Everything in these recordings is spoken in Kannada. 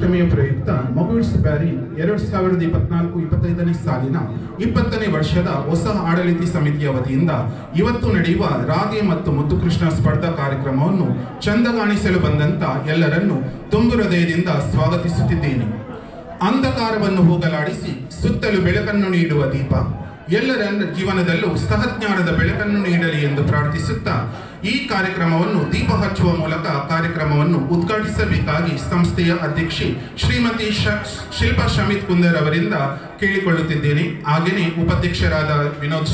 ಕ್ಷಮೆಯ ಪ್ರಯುಕ್ತ ಮೊಬಿಟ್ಸ್ ಬ್ಯಾರಿ 2024-25ನೇ ಸಾಲಿನ 20ನೇ ವರ್ಷದ ಹೊಸ ಆಡಳಿತ ಸಮಿತಿಯ ವತಿಯಿಂದ ಇವತ್ತು ನಡೆಯುವ ರಾಧೆ ಮತ್ತು ಮುದ್ದುಕೃಷ್ಣ ಸ್ಪರ್ಧಾ ಕಾರ್ಯಕ್ರಮವನ್ನು ಚಂದಗಾಣಿಸಲು ಬಂದಂತ ಎಲ್ಲರನ್ನು ತುಂಬು ಹೃದಯದಿಂದ ಸ್ವಾಗತಿಸುತ್ತಿದ್ದೇನೆ. ಅಂಧಕಾರವನ್ನು ಹೋಗಲಾಡಿಸಿ ಸುತ್ತಲೂ ಬೆಳಕನ್ನು ನೀಡುವ ದೀಪ ಎಲ್ಲರ ಜೀವನದಲ್ಲೂ ಸಹಜ್ಞಾನದ ಬೆಳಕನ್ನು ನೀಡಲಿ ಎಂದು ಪ್ರಾರ್ಥಿಸುತ್ತಾ ಈ ಕಾರ್ಯಕ್ರಮವನ್ನು ದೀಪ ಹಚ್ಚುವ ಮೂಲಕ ಕಾರ್ಯಕ್ರಮವನ್ನು ಉದ್ಘಾಟಿಸಬೇಕಾಗಿ ಸಂಸ್ಥೆಯ ಅಧ್ಯಕ್ಷೆ ಶ್ರೀಮತಿ ಶಿಲ್ಪಾ ಶಮಿತ್ ಕುಂದರ್ ಅವರಿಂದ ಕೇಳಿಕೊಳ್ಳುತ್ತಿದ್ದೇನೆ. ಹಾಗೆಯೇ ಉಪಾಧ್ಯಕ್ಷರಾದ ವಿನೋದ್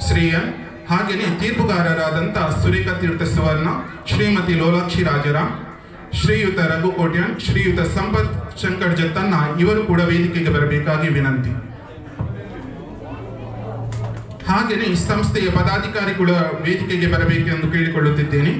ಶ್ರೇಯನ್, ಹಾಗೆಯೇ ತೀರ್ಪುಗಾರರಾದಂಥ ಸುರೇಖಾ ತೀರ್ಥ ಸುವರ್ಣ, ಶ್ರೀಮತಿ ಲೋಲಾಕ್ಷಿ ರಾಜರಾಮ್, ಶ್ರೀಯುತ ರಘು ಕೋಟ್ಯಾನ್, ಶ್ರೀಯುತ ಸಂಪತ್ ಶಂಕರ್ ಜತ್ತನ್ನ ಇವರು ಕೂಡ ವೇದಿಕೆಗೆ ಬರಬೇಕಾಗಿ ವಿನಂತಿ. ಹಾಗೆಯೇ ಈ ಸಂಸ್ಥೆಯ ಪದಾಧಿಕಾರಿ ಕೂಡ ವೇದಿಕೆಗೆ ಬರಬೇಕೆಂದು ಕೇಳಿಕೊಳ್ಳುತ್ತಿದ್ದೇನೆ.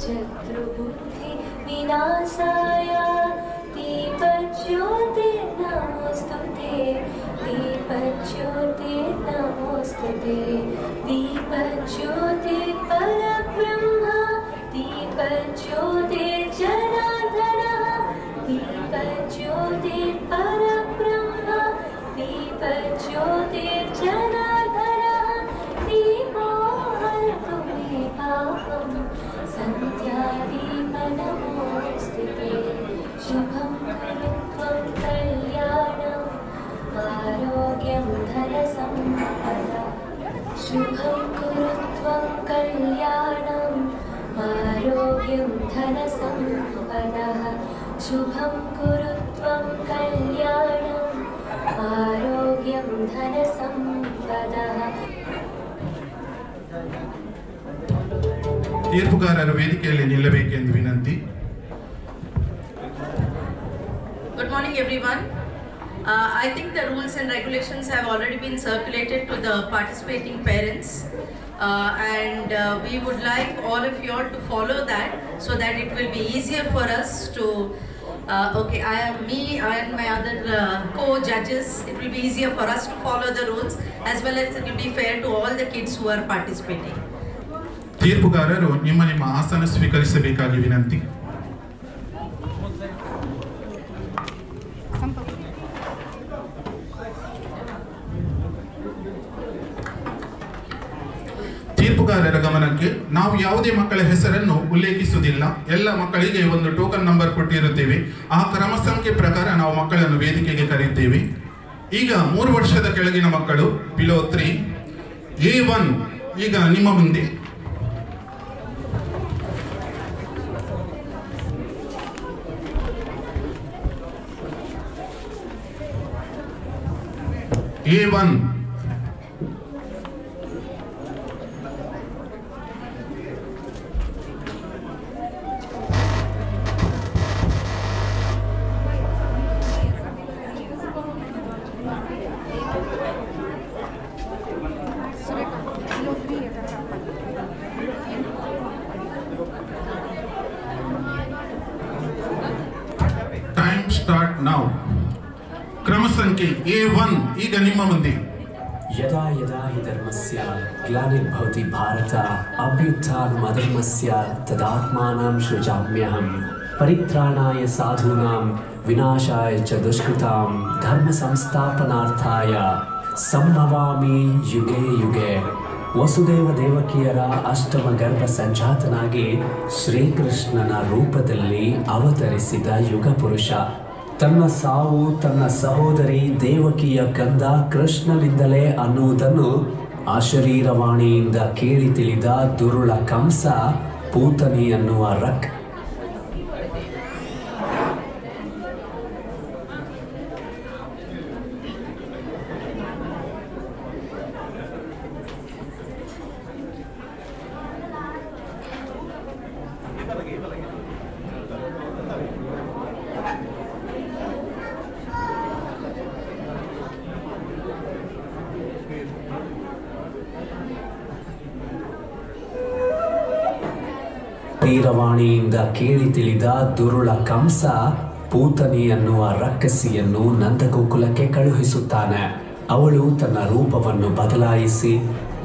शत्रुबुद्धि विनाशाय दीपज्योतिर्नमोस्तुते, दीपज्योतिर्नमोस्तुते, दीपज्योतिर्परब्रह्म, दीपज्योतिर्जनार्दनः, दीपज्योतिर्परब्रह्म, दीपज्योतिर्जनार्दनः, दीपो हरतु मे पापम्, सन्ध्यादीपनमोस्तुते, शुभं कुरु त्वं कल्याणम्, आरोग्यं धनसम्पदः, शुभं कुरु त्वं कल्याणम्, आरोग्यं धनसम्पदः, शुभं कुरु त्वं कल्याणम्, आरोग्यं धनसम्पदः. ತೀರ್ಪುಗಾರರ ವೇದಿಕೆಯಲ್ಲಿ ನಿಲ್ಲಬೇಕೆಂದು ವಿನಂತಿ. Good morning everyone. I think the rules and regulations have already been circulated to the participating parents and we would like all of you all to follow that so that it will be easier for us to okay, I am me and my other co-judges. It will be easier for us to follow the rules as well as it will be fair to all the kids who are participating. ತೀರ್ಪುಗಾರರು ನಿಮ್ಮ ಆಸನ ಸ್ವೀಕರಿಸಬೇಕಾಗಿ ವಿನಂತಿ. ತೀರ್ಪುಗಾರರ ಗಮನಕ್ಕೆ, ನಾವು ಯಾವುದೇ ಮಕ್ಕಳ ಹೆಸರನ್ನು ಉಲ್ಲೇಖಿಸುವುದಿಲ್ಲ. ಎಲ್ಲ ಮಕ್ಕಳಿಗೆ ಒಂದು ಟೋಕನ್ ನಂಬರ್ ಕೊಟ್ಟಿರುತ್ತೇವೆ. ಆ ಕ್ರಮ ಸಂಖ್ಯೆ ಪ್ರಕಾರ ನಾವು ಮಕ್ಕಳನ್ನು ವೇದಿಕೆಗೆ ಕರೆಯುತ್ತೇವೆ. ಈಗ 3 ವರ್ಷದ ಕೆಳಗಿನ ಮಕ್ಕಳು ಬಿಲೋ 3 A1 ಈಗ ನಿಮ್ಮ ಮುಂದೆ. A1 Time start now. ಕ್ರಮ ಸಂಖ್ಯೆ A1 ಈಗ ನಿಮ್ಮ ಮುಂದೆ. यदा यदा हि धर्मस्य ग्लानिर्भवति भारत अभ्युत्थानमधर्मस्य तदात्मानं सृजाम्यहम्. ಪರಿತ್ರಾಣಾಯ ಸಾಧೂನಾಂ ವಿನಾಶಾಯ ಚ ದುಷ್ಕೃತಾಂ ಧರ್ಮ ಸಂಸ್ಥಾಪನಾರ್ಥಾಯ ಸಂಭವಾಮಿ ಯುಗೆ ಯುಗೆ. ವಸುದೇವ ದೇವಕಿಯರ ಅಷ್ಟಮ ಗರ್ಭ ಸಂಜಾತನಾಗಿ ಶ್ರೀಕೃಷ್ಣನ ರೂಪದಲ್ಲಿ ಅವತರಿಸಿದ ಯುಗ ಪುರುಷ. ತನ್ನ ಸಾವು ತನ್ನ ಸಹೋದರಿ ದೇವಕಿಯ ಕಂದ ಕೃಷ್ಣನಿಂದಲೇ ಅನ್ನುವುದನ್ನು ಅಶರೀರವಾಣಿಯಿಂದ ಕೇಳಿ ತಿಳಿದ ದುರುಳ ಕಂಸ ಪೂತನಿ ಅನ್ನುವ ಶರೀರವಾಣಿಯಿಂದ ಕೇಳಿ ತಿಳಿದ ದುರುಳ ಕಂಸ ಪೂತನಿ ಅನ್ನುವ ರಕ್ಕಸಿಯನ್ನು ನಂದಗೋಕುಲಕ್ಕೆ ಕಳುಹಿಸುತ್ತಾನೆ. ಅವಳು ತನ್ನ ರೂಪವನ್ನು ಬದಲಾಯಿಸಿ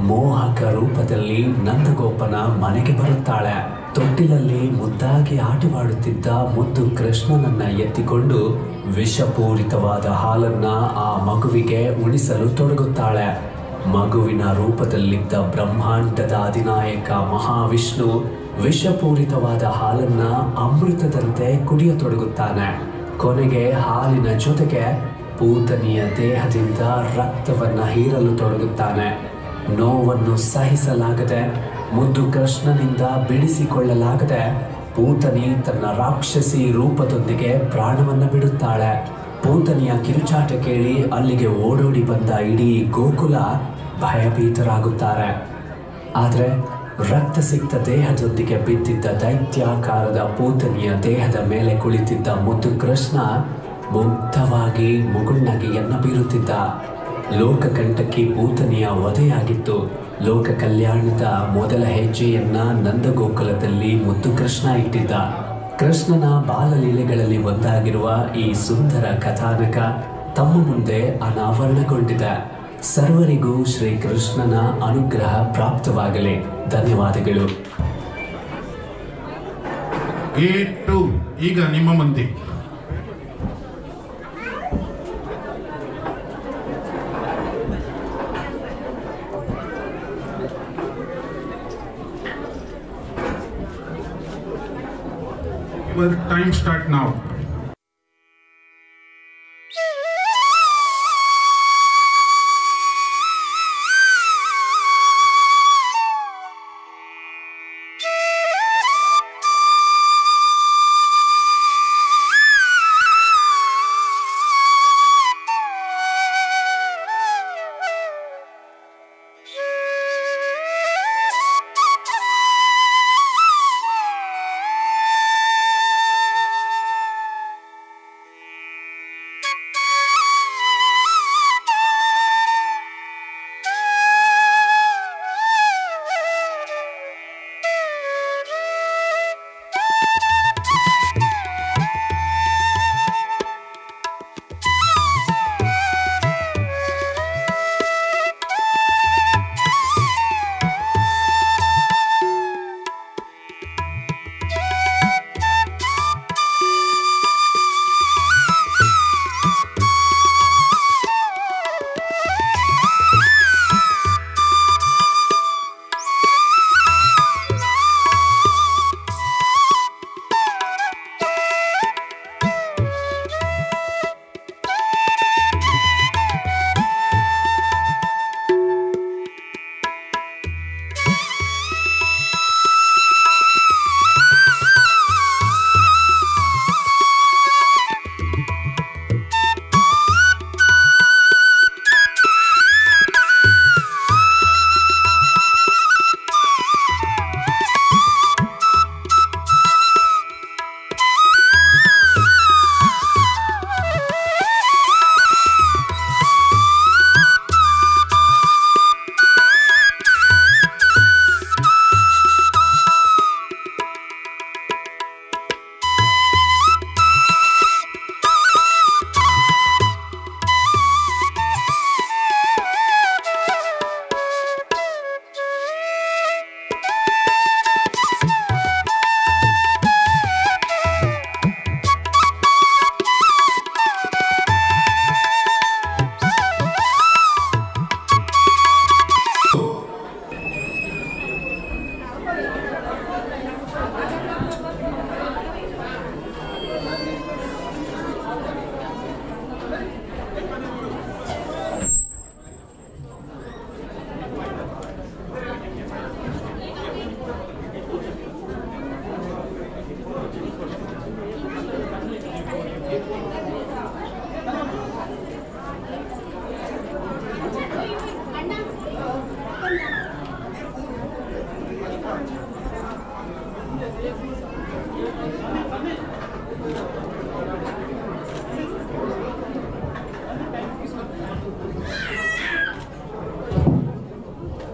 ಮೋಹಕ ರೂಪದಲ್ಲಿ ನಂದಗೋಪನ ಮನೆಗೆ ಬರುತ್ತಾಳೆ. ತೊಟ್ಟಿಲಲ್ಲಿ ಮುದ್ದಾಗಿ ಆಟವಾಡುತ್ತಿದ್ದ ಮುದ್ದು ಕೃಷ್ಣನನ್ನ ಎತ್ತಿಕೊಂಡು ವಿಷಪೂರಿತವಾದ ಹಾಲನ್ನ ಆ ಮಗುವಿಗೆ ಉಣಿಸಲು ತೊಡಗುತ್ತಾಳೆ. ಮಗುವಿನ ರೂಪದಲ್ಲಿದ್ದ ಬ್ರಹ್ಮಾಂಡದ ಅಧಿನಾಯಕ ಮಹಾವಿಷ್ಣು ವಿಷಪೂರಿತವಾದ ಹಾಲನ್ನ ಅಮೃತದಂತೆ ಕುಡಿಯತೊಡಗುತ್ತಾನೆ. ಕೊನೆಗೆ ಹಾಲಿನ ಜೊತೆಗೆ ಪೂತನಿಯ ದೇಹದಿಂದ ರಕ್ತವನ್ನ ಹೀರಲು ತೊಡಗುತ್ತಾನೆ. ನೋವನ್ನು ಸಹಿಸಲಾಗದೆ ಮುದ್ದು ಕೃಷ್ಣನಿಂದ ಬಿಡಿಸಿಕೊಳ್ಳಲಾಗದೆ ಪೂತನಿ ತನ್ನ ರಾಕ್ಷಸಿ ರೂಪದೊಂದಿಗೆ ಪ್ರಾಣವನ್ನ ಬಿಡುತ್ತಾಳೆ. ಪೂತನಿಯ ಕಿರುಚಾಟ ಕೇಳಿ ಅಲ್ಲಿಗೆ ಓಡೋಡಿ ಬಂದ ಇಡೀ ಗೋಕುಲ ಭಯಭೀತರಾಗುತ್ತಾರೆ. ಆದರೆ ರಕ್ತಸಿಕ್ತ ದೇಹದೊಂದಿಗೆ ಬಿದ್ದಿದ್ದ ದೈತ್ಯಾಕಾರದ ಪೂತನಿಯ ದೇಹದ ಮೇಲೆ ಕುಳಿತಿದ್ದ ಮುದ್ದು ಕೃಷ್ಣ ಮುಗ್ಧವಾಗಿ ಮುಗುಳ್ನಗೆಯನ್ನ ಬೀರುತ್ತಿದ್ದ. ಲೋಕಕಂಟಕಿ ಪೂತನಿಯ ವಧೆಯಾಗಿತ್ತು. ಲೋಕ ಕಲ್ಯಾಣದ ಮೊದಲ ಹೆಜ್ಜೆಯನ್ನ ನಂದಗೋಕುಲದಲ್ಲಿ ಮುದ್ದು ಕೃಷ್ಣ ಇಟ್ಟಿದ್ದ. ಕೃಷ್ಣನ ಬಾಲಲೀಲೆಗಳಲ್ಲಿ ಒಂದಾಗಿರುವ ಈ ಸುಂದರ ಕಥಾನಕ ತಮ್ಮ ಮುಂದೆ ಅನಾವರಣಗೊಂಡಿದೆ. ಸರ್ವರಿಗೂ ಶ್ರೀಕೃಷ್ಣನ ಅನುಗ್ರಹ ಪ್ರಾಪ್ತವಾಗಲಿ. ಧನ್ಯವಾದಗಳು. ಗೇಟ್ 2 ಈಗ ನಿಮ್ಮ ಮುಂದೆ. Your time start now.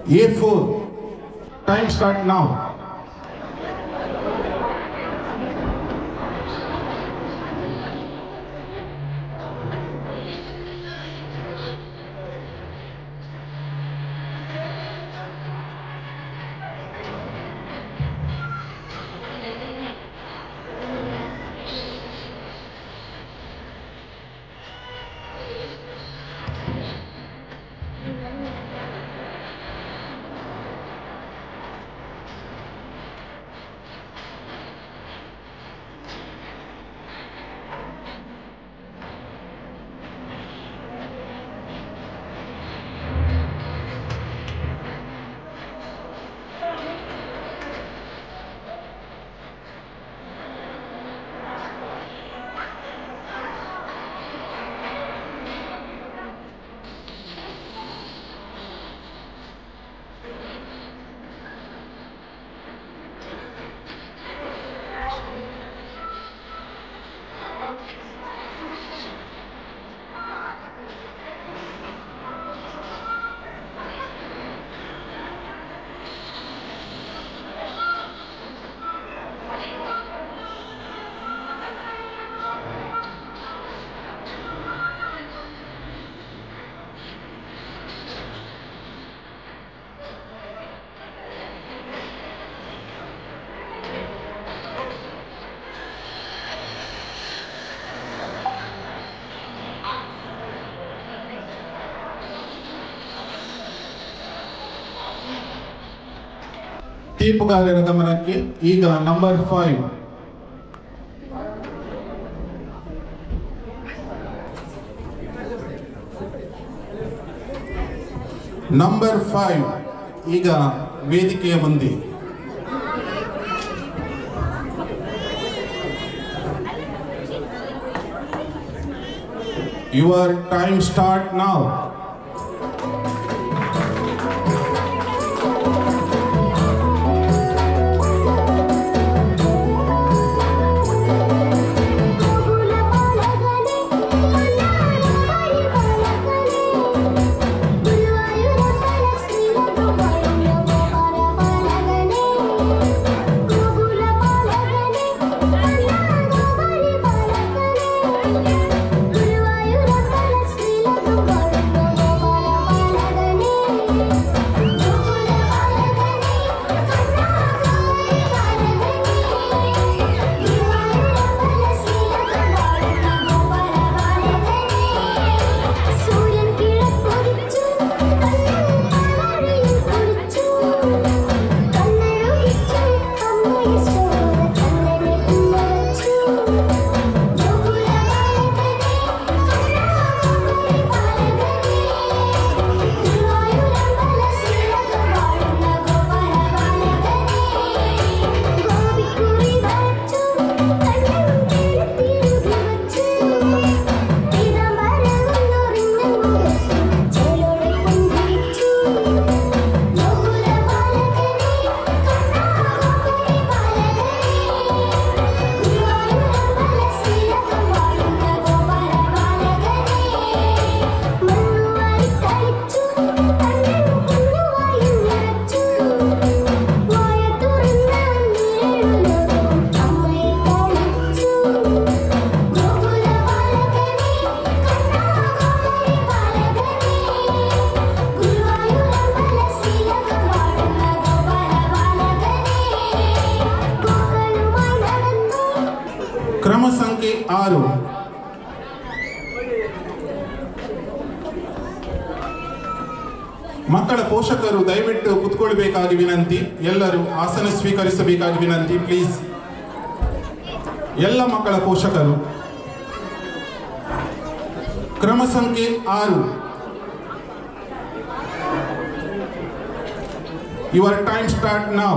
A4. Time start now. ತೀರ್ಪುಗಾರರ ಗಮನಕ್ಕೆ ಈಗ ನಂಬರ್ 5. ನಂಬರ್ 5 ಈಗ ವೇದಿಕೆಯ ಮುಂದೆ. Your time start now. ಕ್ರಮ ಸಂಖ್ಯೆ 6. ಮಕ್ಕಳ ಪೋಷಕರು ದಯವಿಟ್ಟು ಕುತ್ಕೊಳ್ಬೇಕಾಗಿ ವಿನಂತಿ. ಎಲ್ಲರೂ ಆಸನ ಸ್ವೀಕರಿಸಬೇಕಾಗಿ ವಿನಂತಿ ಪ್ಲೀಸ್. ಎಲ್ಲ ಮಕ್ಕಳ ಪೋಷಕರು. ಕ್ರಮ ಸಂಖ್ಯೆ 6. Your time start now.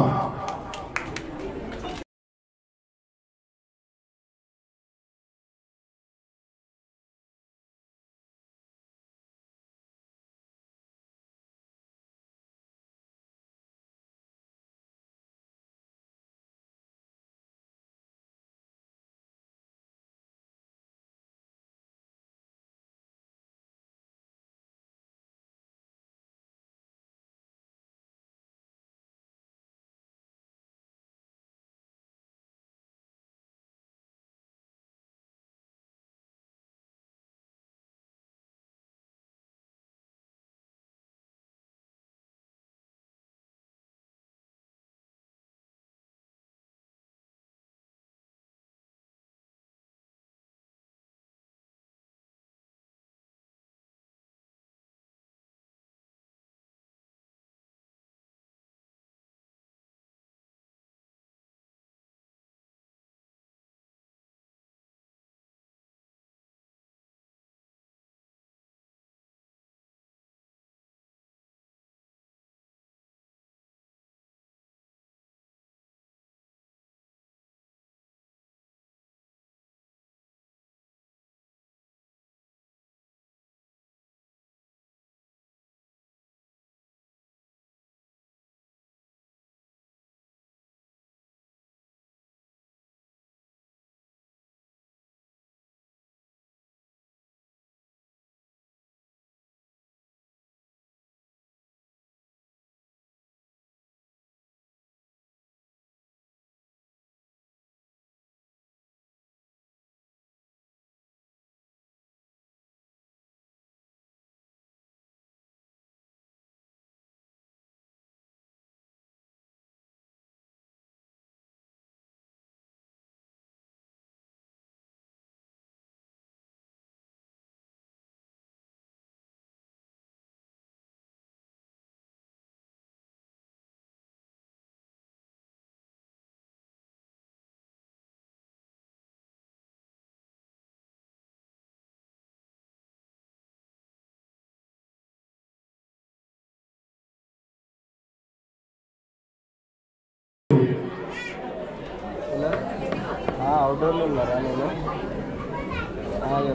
అవుట్డోర్లో ఉన్నారా నేను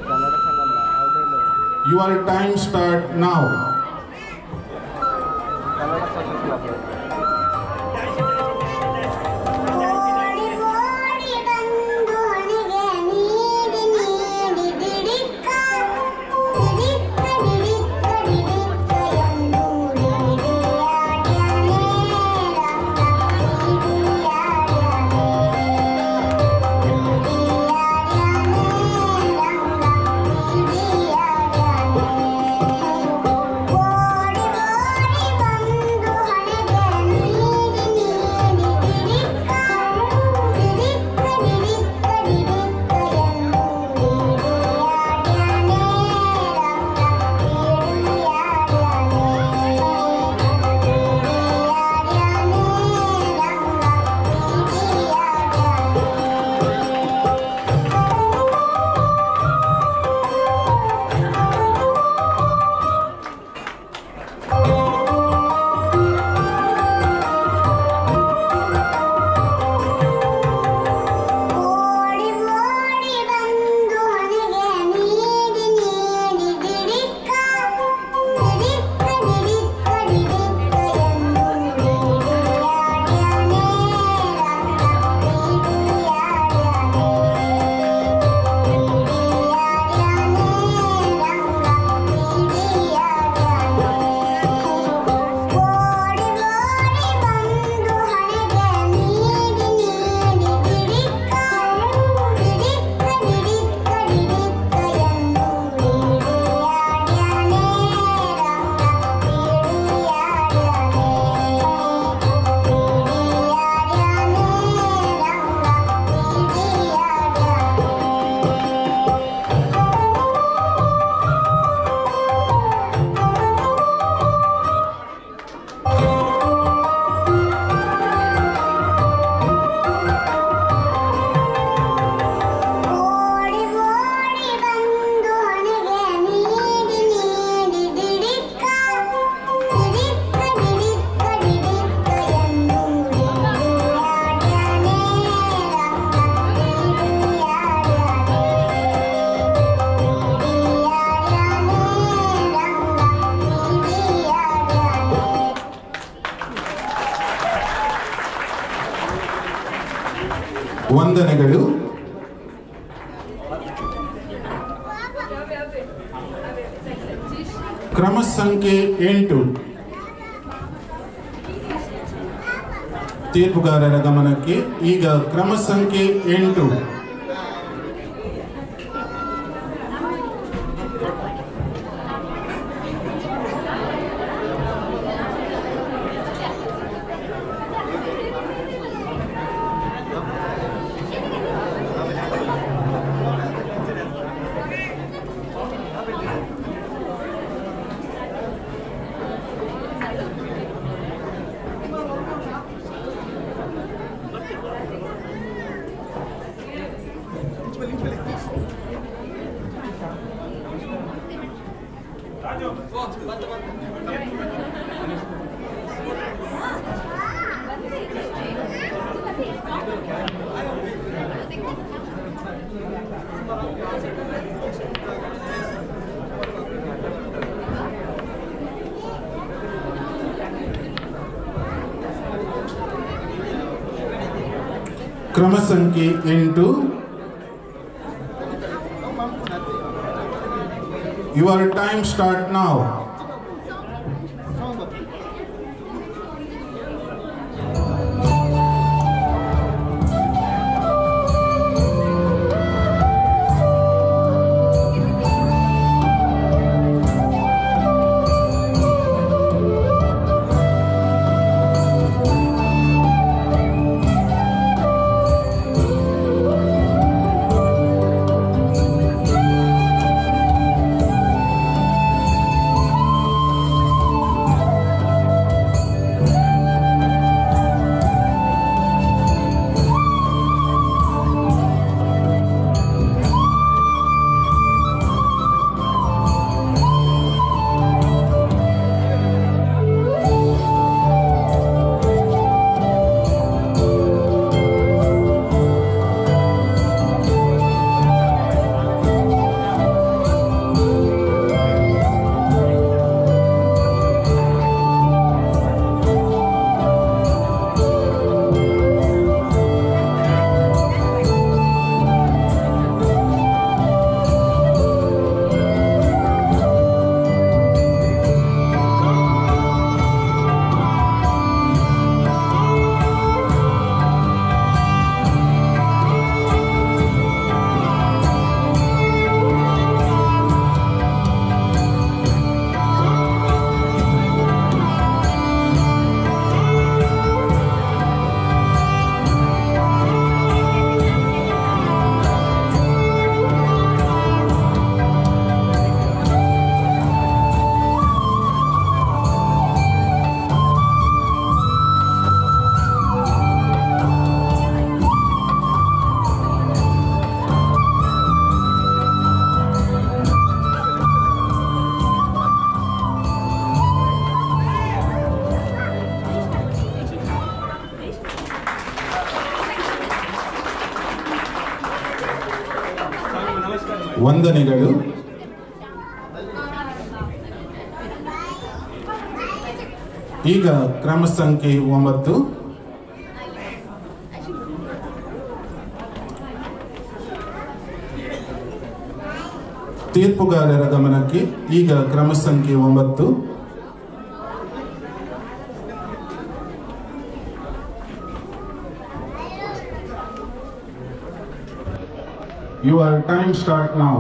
కన్నడ సంఘంలో అవుట్డోర్లో Your time start now. Kannada social క్లబ్లో ವಂದನೆಗಳು. ಕ್ರಮ ಸಂಖ್ಯೆ 8 ತೀರ್ಪುಗಾರರ ಗಮನಕ್ಕೆ. ಈಗ ಕ್ರಮ ಸಂಖ್ಯೆ 8 ಕ್ರಮ ಸಂಖ್ಯೆ 8 Your time start now. ವಂದನೆಗಳು. ಈಗ ಕ್ರಮ ಸಂಖ್ಯೆ 9. ತೀರ್ಪುಗಾರರ ಗಮನಕ್ಕೆ. ಈಗ ಕ್ರಮ ಸಂಖ್ಯೆ 9. Your time start now.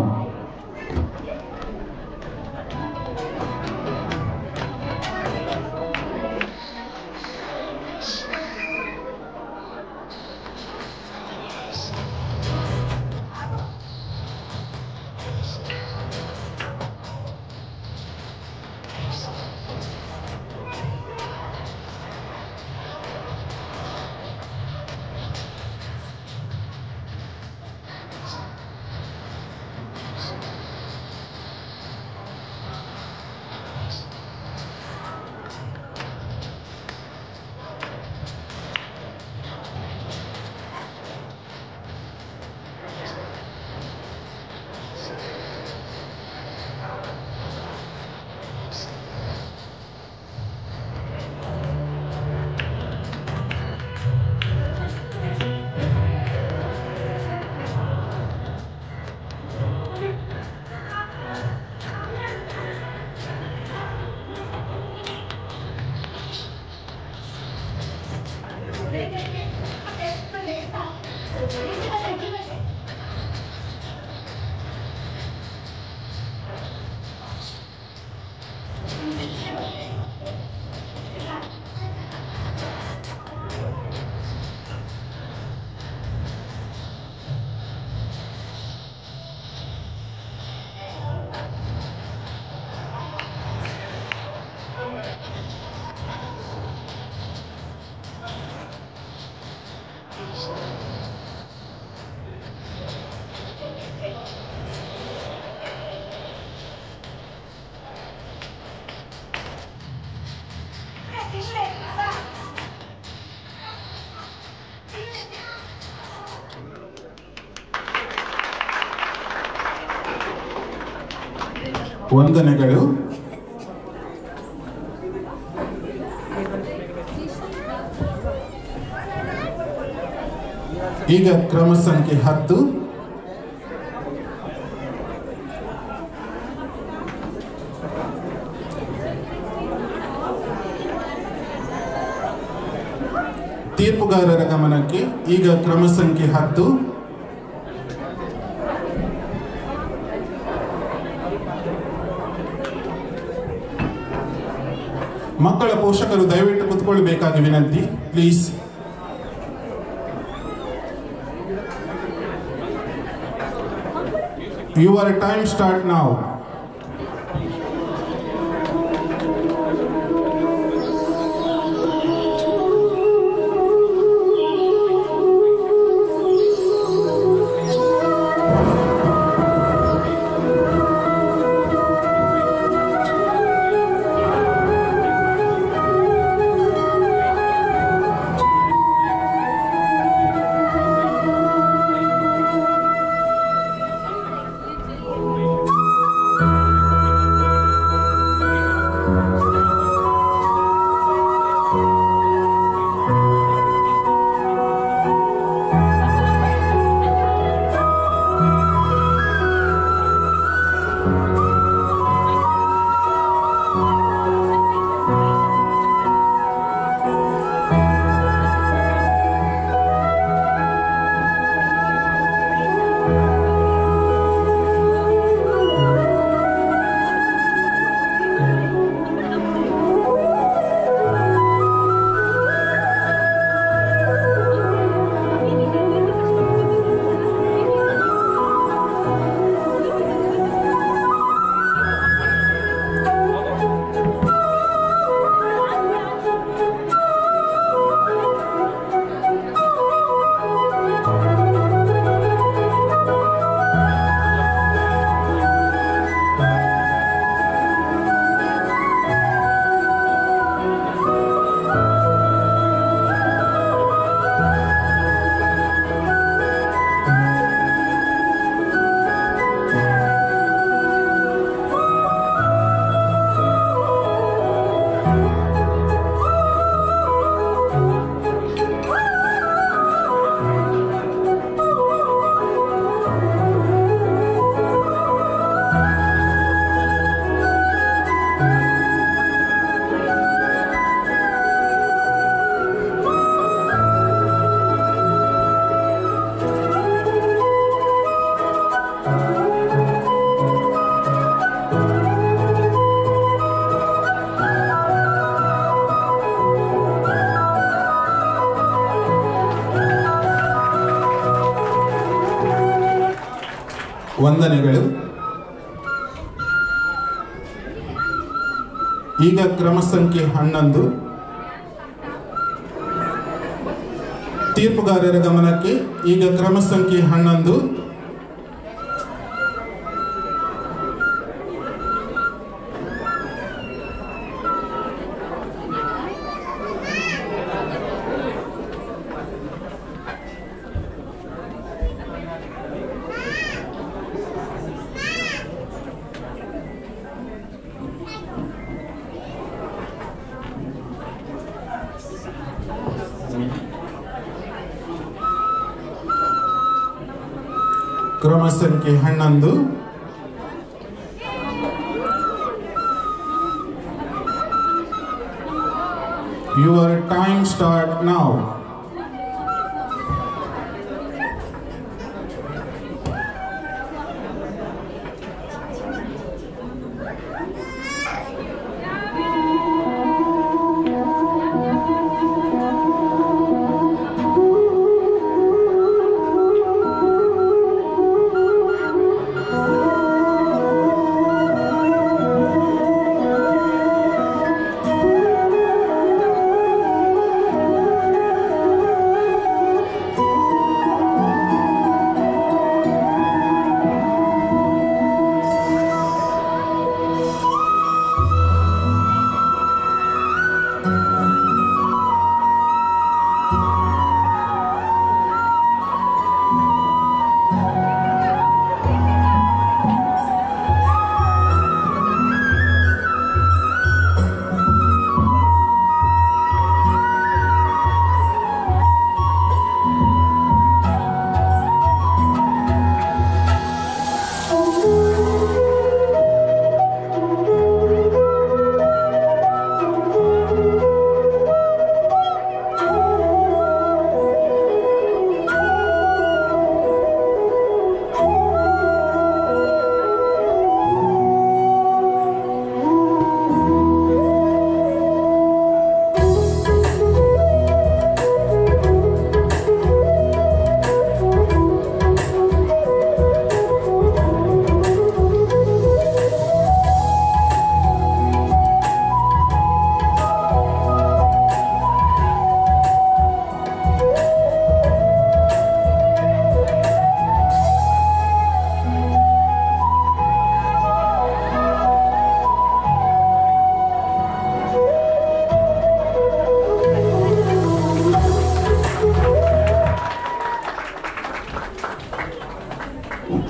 ವಂದನೆಗಳು. ಈಗ ಕ್ರಮ ಸಂಖ್ಯೆ 10. ತೀರ್ಪುಗಾರರ ಗಮನಕ್ಕೆ. ಈಗ ಕ್ರಮ ಸಂಖ್ಯೆ 10. ಮಕ್ಕಳ ಪೋಷಕರು ದಯವಿಟ್ಟು ಕುತ್ಕೊಳ್ಬೇಕಾಗಿ ವಿನಂತಿ, please. Your time start now. ವಂದನೆಗಳು. ಈಗ ಕ್ರಮ ಸಂಖ್ಯೆ 11 ತೀರ್ಪುಗಾರರ ಗಮನಕ್ಕೆ. ಈಗ ಕ್ರಮ ಸಂಖ್ಯೆ 11 ಕ್ರಮ ಸಂಖ್ಯೆ 11 Your time start now.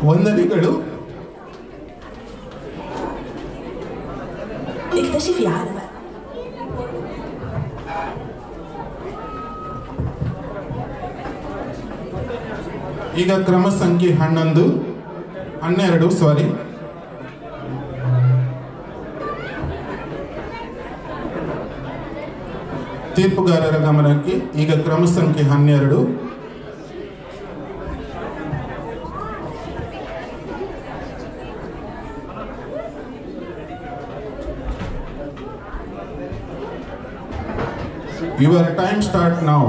ವಂದನೆಗಳು. اكتشفي عالمك. ಈಗ ಕ್ರಮ ಸಂಖ್ಯೆ 12 ತೀರ್ಪುಗಾರರ ಗಮನಕ್ಕೆ. ಈಗ ಕ್ರಮ ಸಂಖ್ಯೆ 12 Your time start now.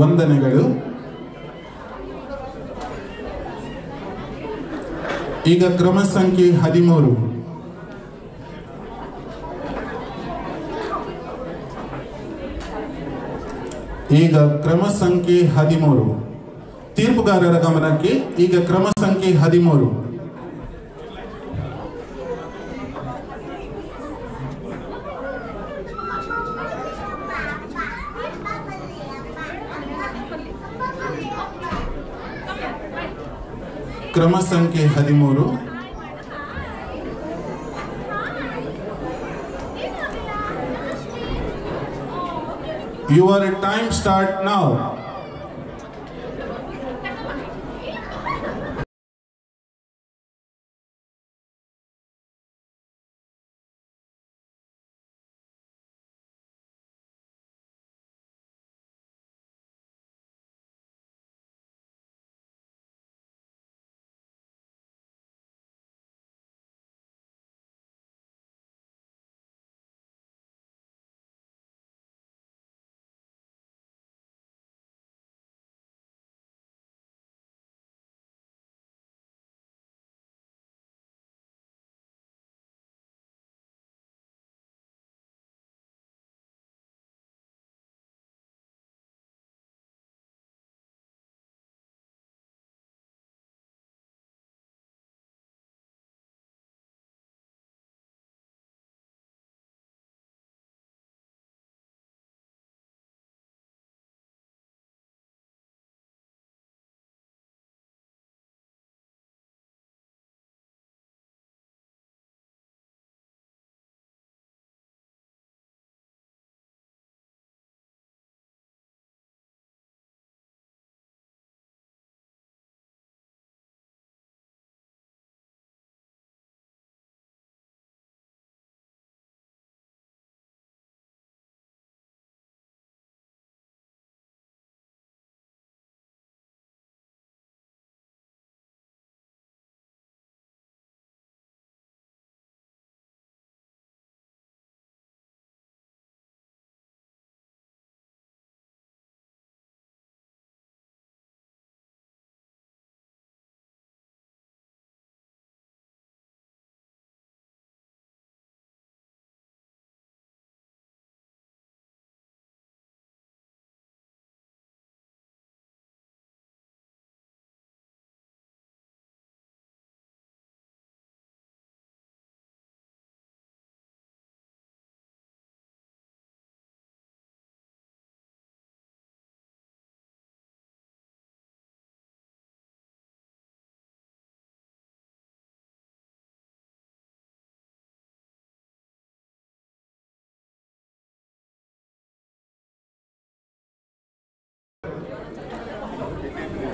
ವಂದನೆಗಳು. ಈಗ ಕ್ರಮ ಸಂಖ್ಯೆ 13. ಈಗ ಕ್ರಮ ಸಂಖ್ಯೆ 13 ತೀರ್ಪುಗಾರರ ಗಮನಕ್ಕೆ. ಈಗ ಕ್ರಮ ಸಂಖ್ಯೆ 13. ಕ್ರಮ ಸಂಖ್ಯೆ 13. Your time start now.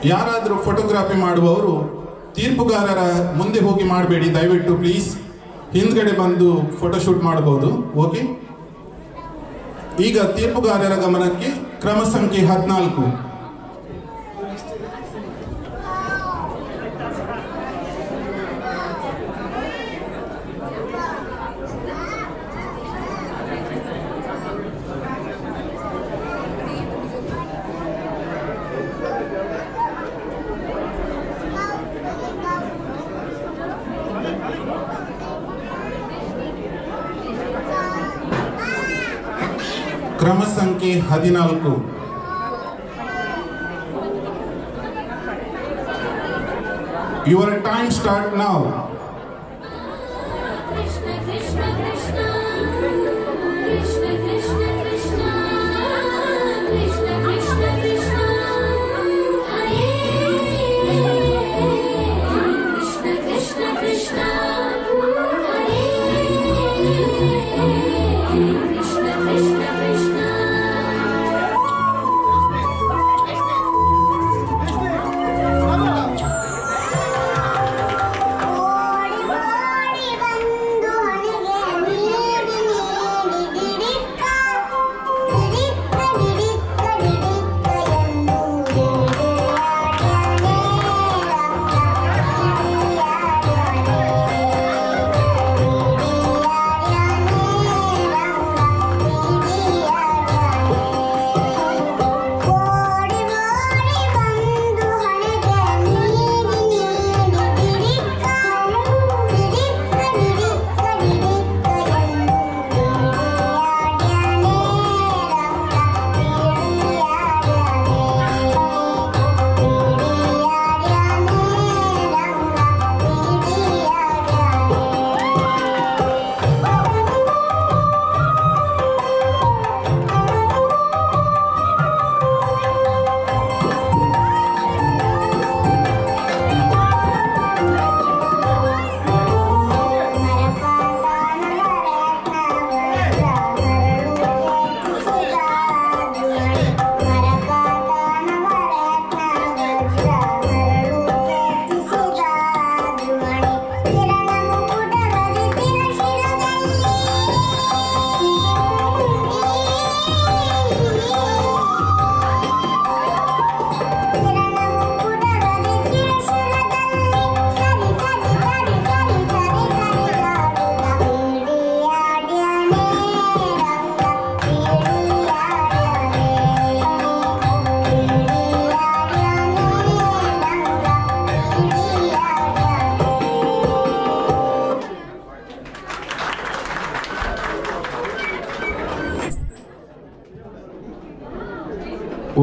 ಯಾರಾದರೂ ಫೋಟೋಗ್ರಫಿ ಮಾಡುವವರು ತೀರ್ಪುಗಾರರ ಮುಂದೆ ಹೋಗಿ ಮಾಡಬೇಡಿ, ದಯವಿಟ್ಟು ಪ್ಲೀಸ್ ಹಿಂದ್ಗಡೆ ಬಂದು ಫೋಟೋಶೂಟ್ ಮಾಡಬಹುದು. ಓಕೆ. ಈಗ ತೀರ್ಪುಗಾರರ ಗಮನಕ್ಕೆ ಕ್ರಮ ಸಂಖ್ಯೆ 14. ಕ್ರಮ ಸಂಖ್ಯೆ 14. Your time start now. Krishna Krishna Krishna Krishna Krishna Krishna Krishna Krishna Krishna Hare Krishna Krishna Krishna Hare Krishna Krishna Krishna.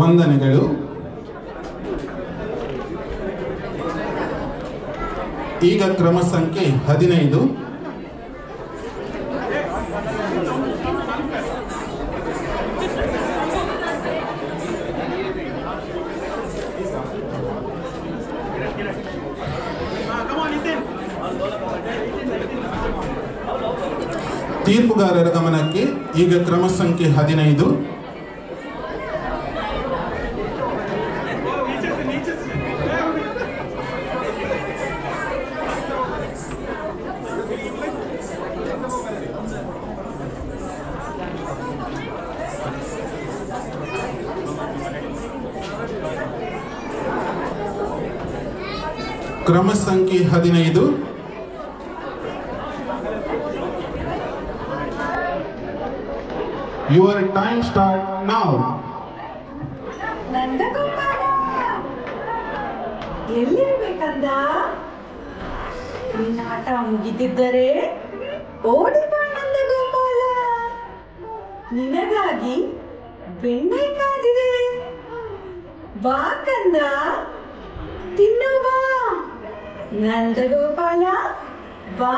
ವಂದನೆಗಳು. ಈಗ ಕ್ರಮ ಸಂಖ್ಯೆ 15. ತೀರ್ಪುಗಾರರ ಗಮನಕ್ಕೆ ಈಗ ಕ್ರಮ ಸಂಖ್ಯೆ 15. ಕ್ರಮ ಸಂಖ್ಯೆ 15. Your time start now. Nandagopala ಎಲ್ಲಿರ್ಬೇಕಂದ? ನಿನ್ನ ಆಟ ಮುಗಿದಿದ್ದರೆ ಓಡಿ ಬಾ ನಂದಗೋಪಾಲ. ನಿನಗಾಗಿ ಬೆಣ್ಣೆ ಕಾದಿದೆ. ಬಾ ಕಂದ, ತಿನ್ನು ಬಾ. ನಂದಗೋಪಾಲ ಬಾ.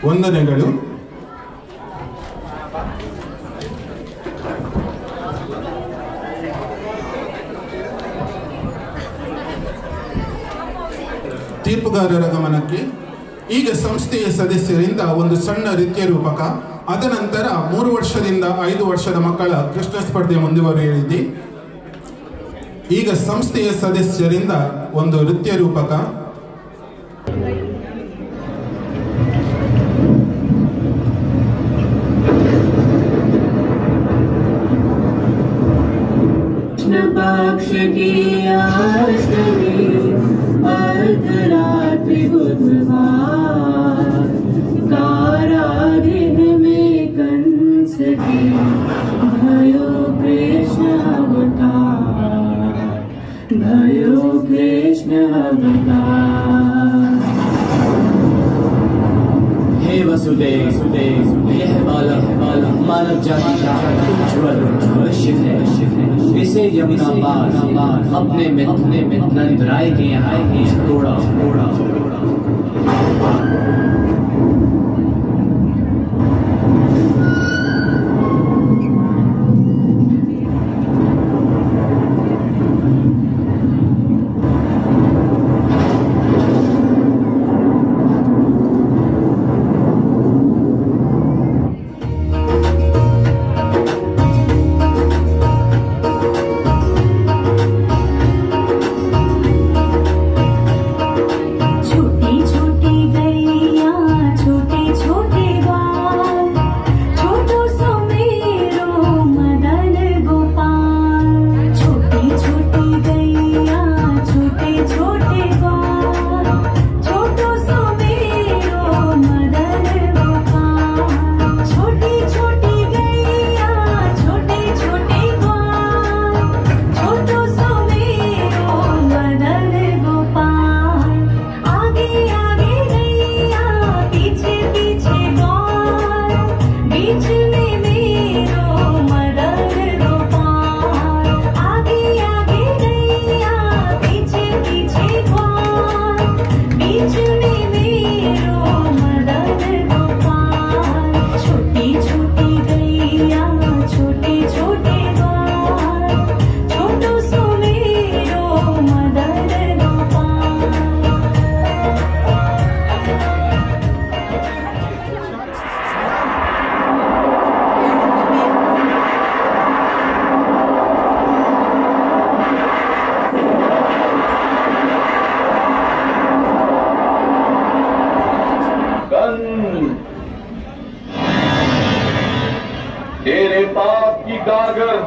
ವಂದನೆಗಳು. ತೀರ್ಪುಗಾರರ ಗಮನಕ್ಕೆ ಈಗ ಸಂಸ್ಥೆಯ ಸದಸ್ಯರಿಂದ ಒಂದು ಸಣ್ಣ ನೃತ್ಯ ರೂಪಕ, ಅದನಂತರ 3 ವರ್ಷದಿಂದ 5 ವರ್ಷದ ಮಕ್ಕಳ ಕೃಷ್ಣ ಸ್ಪರ್ಧೆ ಮುಂದುವರಿಯಲಿದೆ. ಈಗ ಸಂಸ್ಥೆಯ ಸದಸ್ಯರಿಂದ ಒಂದು ನೃತ್ಯ ರೂಪಕ. पक्ष की अष्टमी अर्धरात्रि बुधवार कारागृह में कंस की भयो कृष्ण अवतार, भयो कृष्ण अवतार। हे वसुदेव यह बालक मानव जाति का उज्ज्वल भविष्य है। इसे यमुना पार अपने मित्र नंद राय के यहाँ छोड़ा।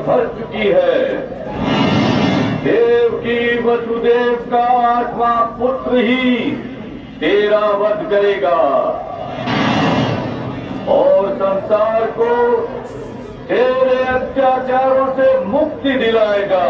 भर चुकी है। देवकी वसुदेव का 8वां पुत्र ही तेरा वध करेगा और संसार को तेरे अत्याचारों से मुक्ति दिलाएगा।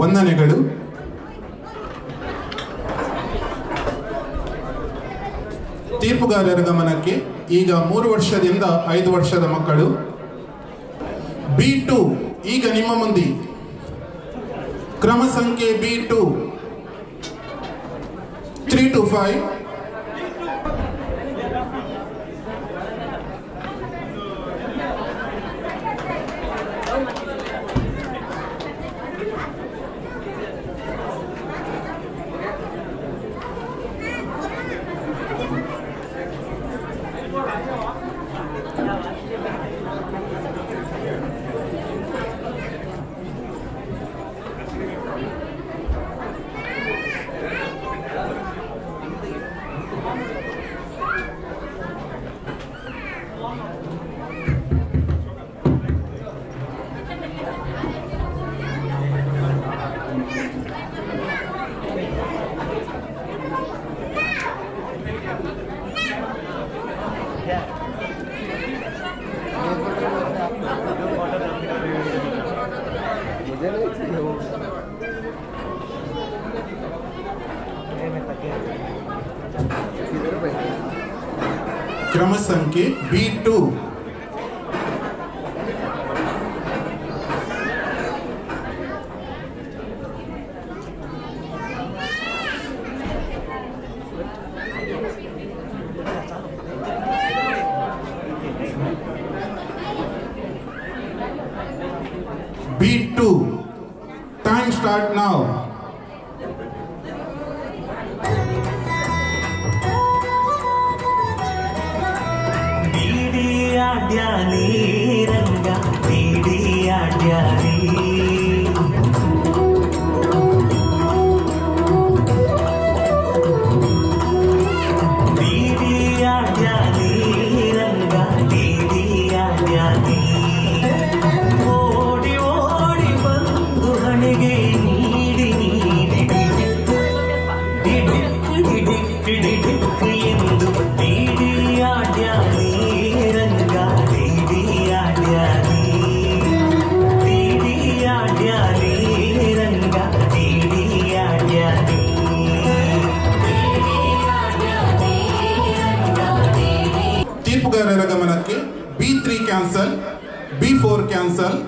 ವಂದನೆಗಳು. ತೀರ್ಪುಗಾರರ ಗಮನಕ್ಕೆ ಈಗ 3 ವರ್ಷದಿಂದ 5 ವರ್ಷದ ಮಕ್ಕಳು B2 ಈಗ ನಿಮ್ಮ ಮುಂದೆ ಕ್ರಮ ಸಂಖ್ಯೆ B2 3 to 5. ಕ್ರಮ ಸಂಖ್ಯೆ B2 B2 time start now. ಡ್ಯಾನಿ ರಂಗ ಬೀಡಿಯ ಡ್ಯಾನಿ ಬೀಡಿಯ ಡ್ಯಾನಿ ರಂಗ ಬೀಡಿಯ ಡ್ಯಾನಿ ಓಡಿ ಓಡಿ ಬಂದು ಹಣೆಗೆ ನೀಡಿ ನೀಡಿ ಎಂದು ಬೀಡಿಯ ಡ್ಯಾನಿ ತೀರ್ಪುಗಾರರ ಗಮನಕ್ಕೆ B3 ಕ್ಯಾನ್ಸಲ್, B4 ಕ್ಯಾನ್ಸಲ್,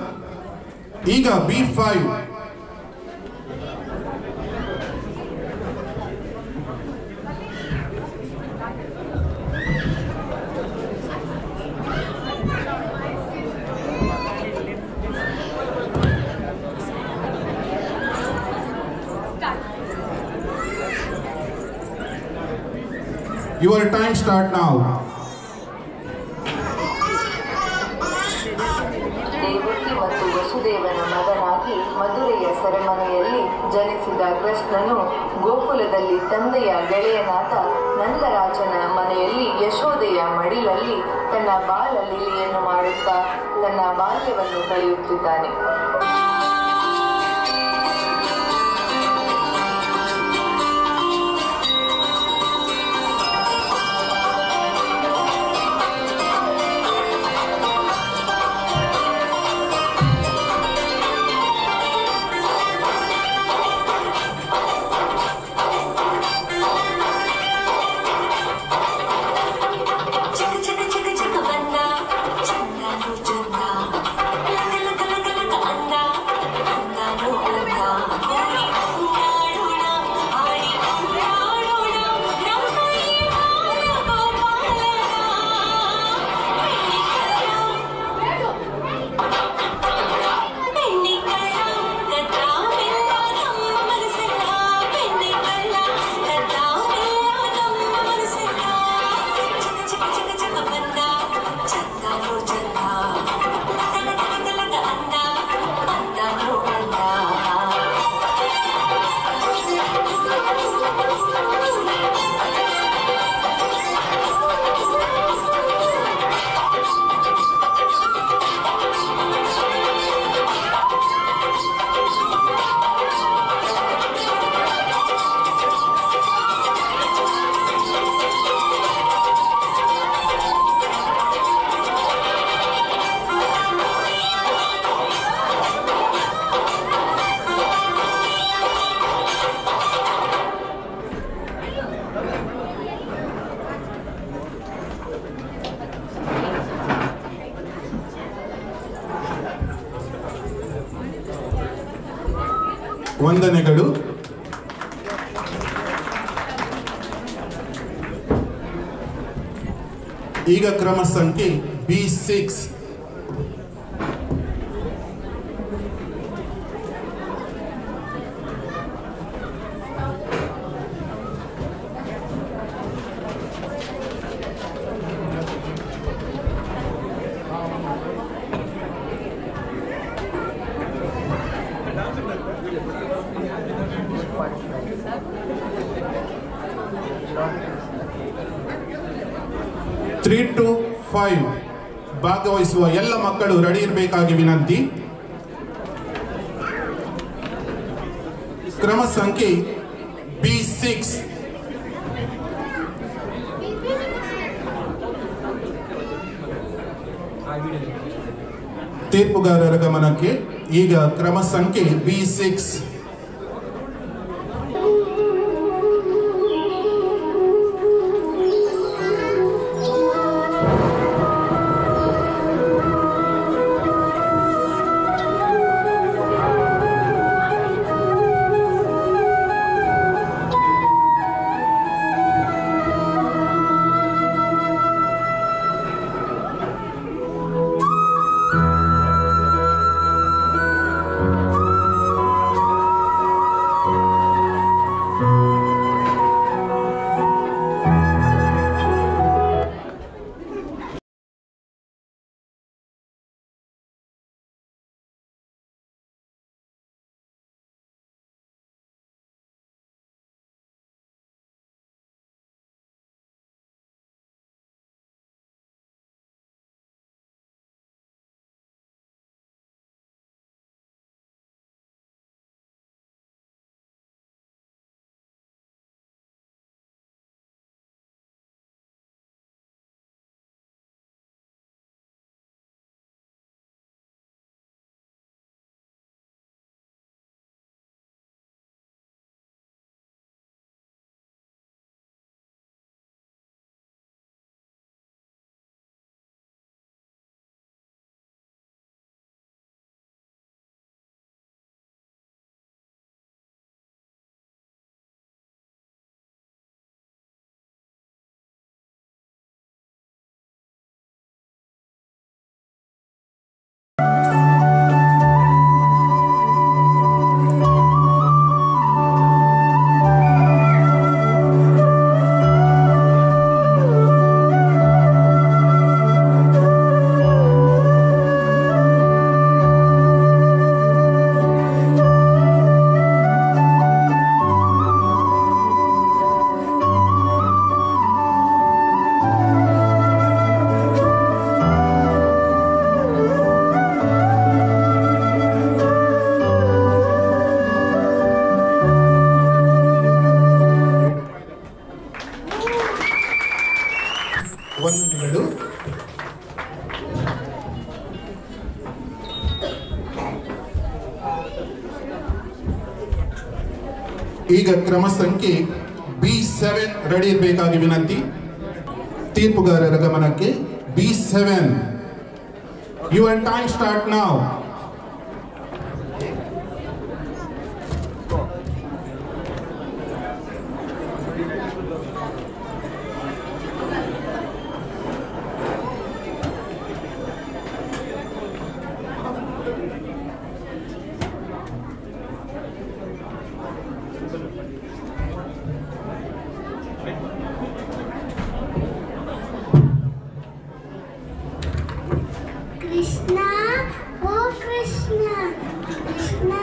ಈಗ B5. Your time start now. Devaki ಮತ್ತು ವಸುದೇವನ ಮಗನಾಗಿ ಮಧುರೆಯ ಸೆರೆಮನೆಯಲ್ಲಿ ಜನಿಸಿದ ಕೃಷ್ಣನು ಗೋಕುಲದಲ್ಲಿ ತಂದೆಯ ಗೆಳೆಯನಾದ ನಂದರಾಜನ ಮನೆಯಲ್ಲಿ ಯಶೋದೆಯ ಮಡಿಲಲ್ಲಿ ತನ್ನ ಬಾಲ ಲೀಲೆಯನ್ನು ಮಾಡುತ್ತಾ ತನ್ನ ಬಾಲ್ಯವನ್ನು ಕಳೆಯುತ್ತಿದ್ದಾನೆ. Chaka chaka chaka chaka banna, chanda no chanda, la la la la la la ವಂದನೆಗಳು. ಈಗ ಕ್ರಮ ಸಂಖ್ಯೆ B6. Three to 5 ಭಾಗವಹಿಸುವ ಎಲ್ಲ ಮಕ್ಕಳು ರೆಡಿ ಇರಬೇಕಾಗಿ ವಿನಂತಿ. ಕ್ರಮ ಸಂಖ್ಯೆ B6. ತೀರ್ಪುಗಾರರ ಗಮನಕ್ಕೆ ಈಗ ಕ್ರಮ ಸಂಖ್ಯೆ B6. ವಂದನೆಗಳು. ಈಗ ಕ್ರಮ ಸಂಖ್ಯೆ B7 ರೆಡಿ ಇರಬೇಕಾಗಿ ವಿನಂತಿ. ತೀರ್ಪುಗಾರರ ಗಮನಕ್ಕೆ B7. Your time start now. Krishna, oh Krishna, Krishna,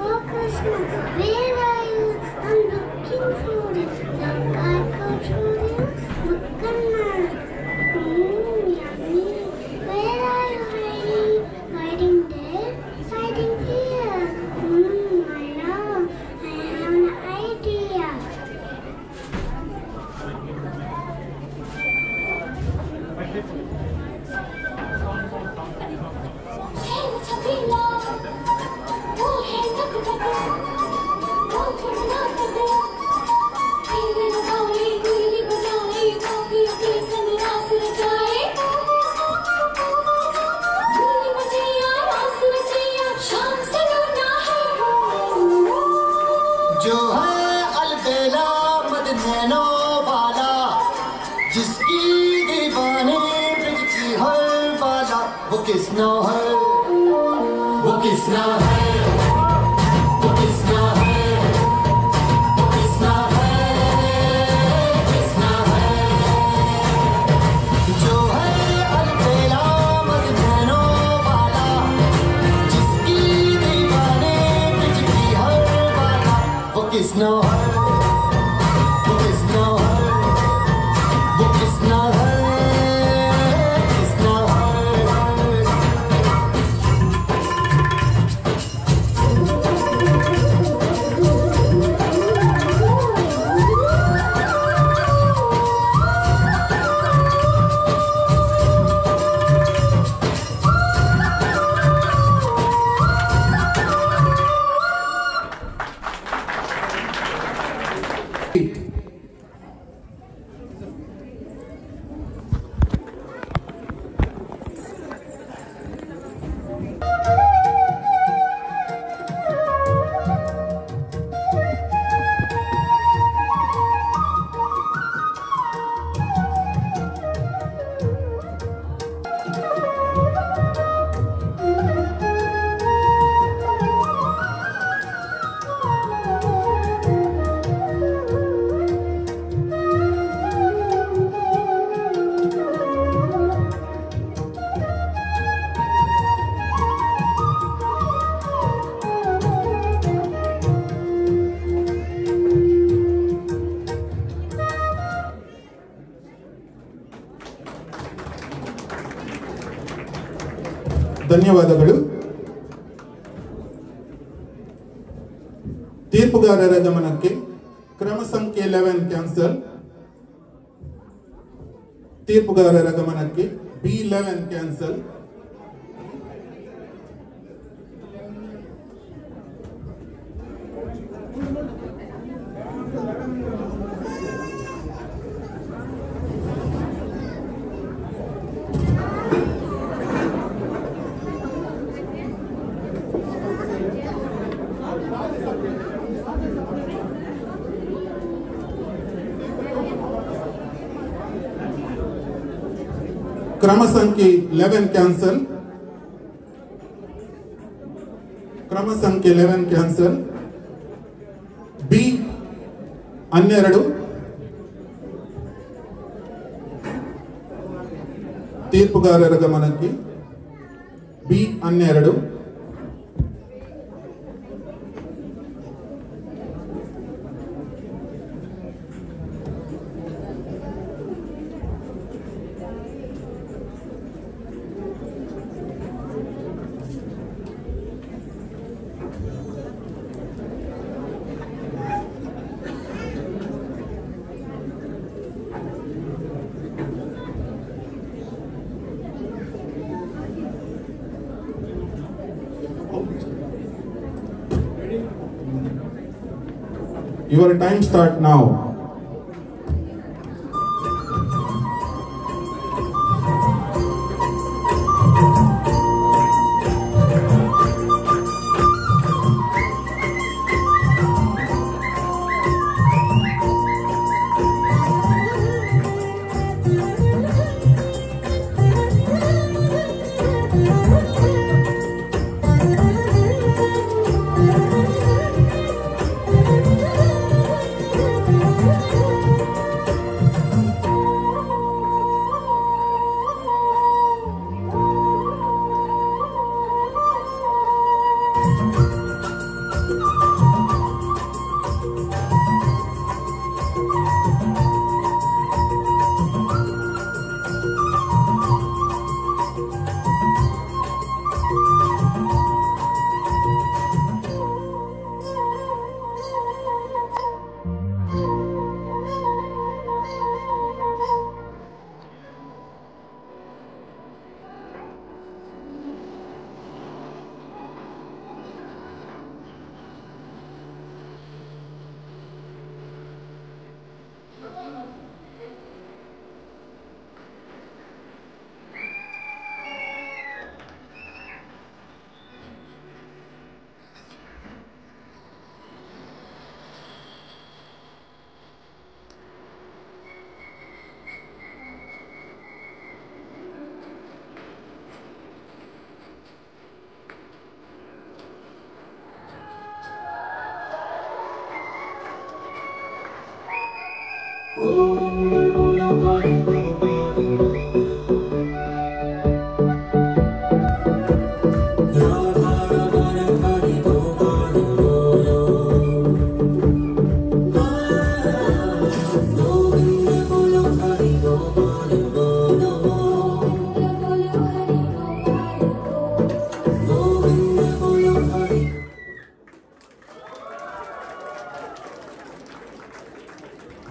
oh Krishna, where are you? I'm looking for you. Like I got for you, Mukkanna. Yummy. Where are you hiding? Hiding there? Hiding here? I know. I have an idea. शाम से रोना है किसना है, वो किसना है, वो किसना है, वो किसना है, किसना है, जो है अलबेला मजनूनों वाला, जिसकी दीवाने बिजली हर वाला, वो किसना है, वो किसना है, वो किसना है, किसना है। ಧನ್ಯವಾದಗಳು. ತೀರ್ಪುಗಾರರ ಗಮನಕ್ಕೆ ಕ್ರಮ ಸಂಖ್ಯೆ 11 ಕ್ಯಾನ್ಸಲ್. ತೀರ್ಪುಗಾರರ ಗಮನಕ್ಕೆ B11 ಕ್ಯಾನ್ಸಲ್. ಕ್ರಮ ಸಂಖ್ಯೆ 11 ಕ್ಯಾನ್ಸಲ್. ಕ್ರಮ ಸಂಖ್ಯೆ 11 ಕ್ಯಾನ್ಸಲ್. B12 ತೀರ್ಪುಗಾರರ ಗಮನಕ್ಕೆ B12 Your time start now.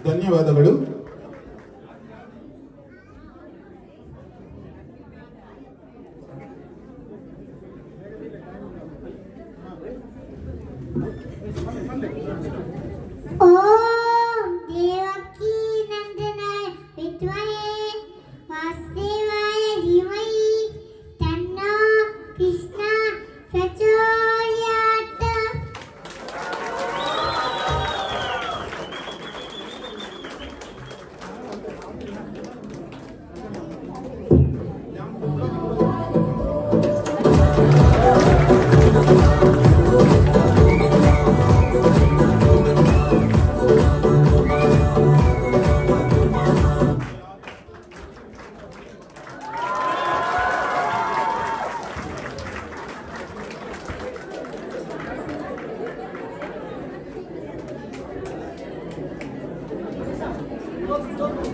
ಧನ್ಯವಾದಗಳು. ಓಂ ದೇವಕಿ ನಂದನಾಯ ವಿದ್ಮಹೇ ವಾಸುದೇವಾಯ ಧೀಮಹಿ ತನ್ನೋ ಕೃಷ್ಣ ಪ್ರಚೋದಯಾತ್.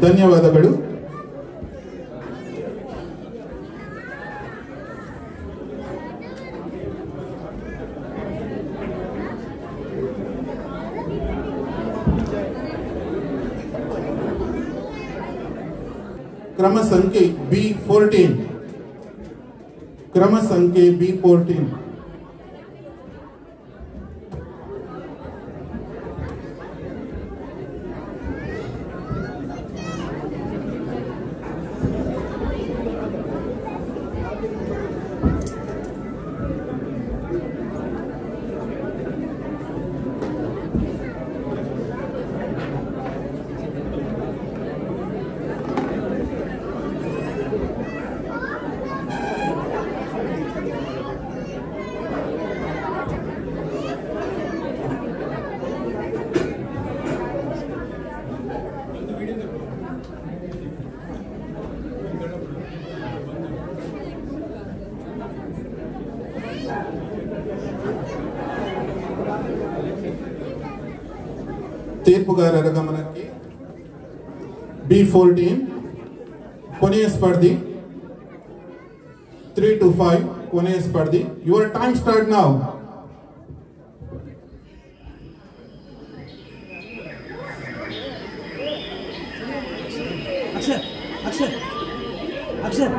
ಧನ್ಯವಾದಗಳು. ಕ್ರಮ ಸಂಖ್ಯೆ B14. ಕ್ರಮ ಸಂಖ್ಯೆ B14. ತೀರ್ಪುಗಾರರ ಗಮನಕ್ಕೆ B14 ಕೊನೆಯ ಸ್ಪರ್ಧಿ 3 to 5 ಕೊನೆಯ ಸ್ಪರ್ಧಿ. Your time start now. Akshar Akshar Akshar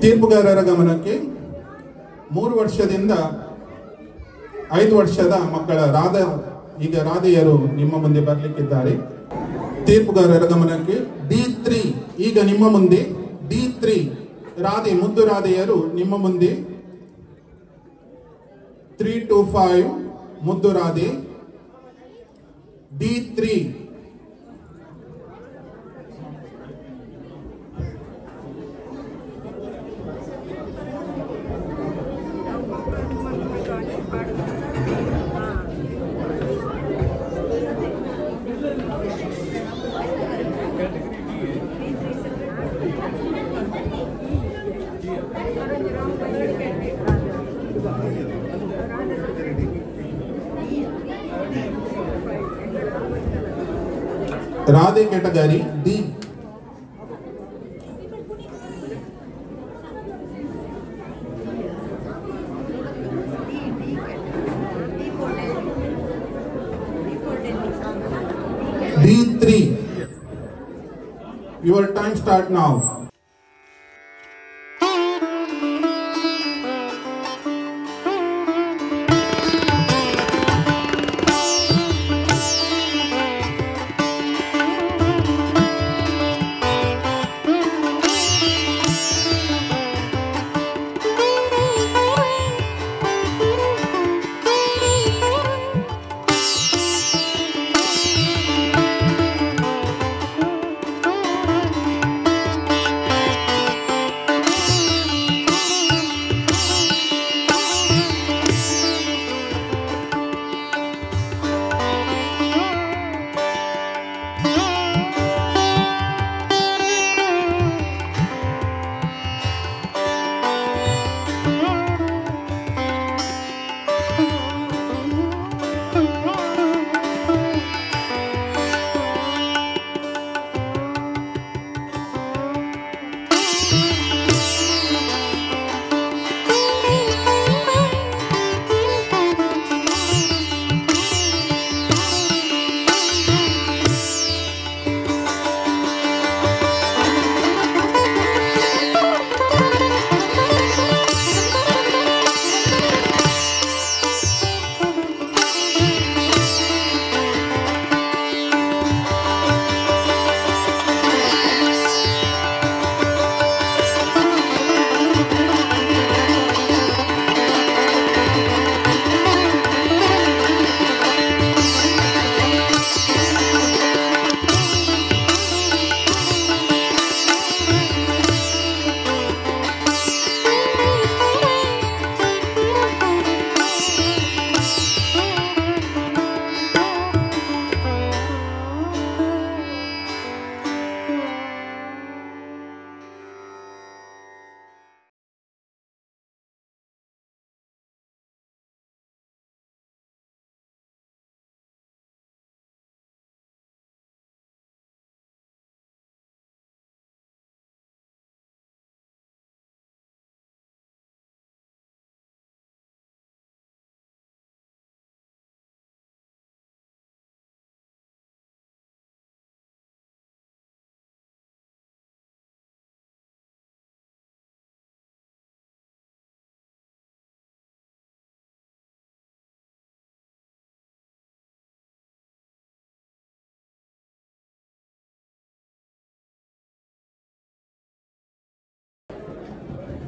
ತೀರ್ಪುಗಾರರ ಗಮನಕ್ಕೆ 3 ವರ್ಷದಿಂದ 5 ವರ್ಷದ ಮಕ್ಕಳ ರಾಧೆಯರು ನಿಮ್ಮ ಮುಂದೆ ಬರಲಿಕ್ಕಿದ್ದಾರೆ. ತೀರ್ಪುಗಾರರ ಗಮನಕ್ಕೆ D3 ಈಗ ನಿಮ್ಮ ಮುಂದೆ. D3 ರಾಧೆ, ಮುದ್ದು ರಾಧೆಯರು ನಿಮ್ಮ ಮುಂದೆ. 3 to 5 ಮುದ್ದು Radhe. D3 Radhe category D. D3. Your time start now.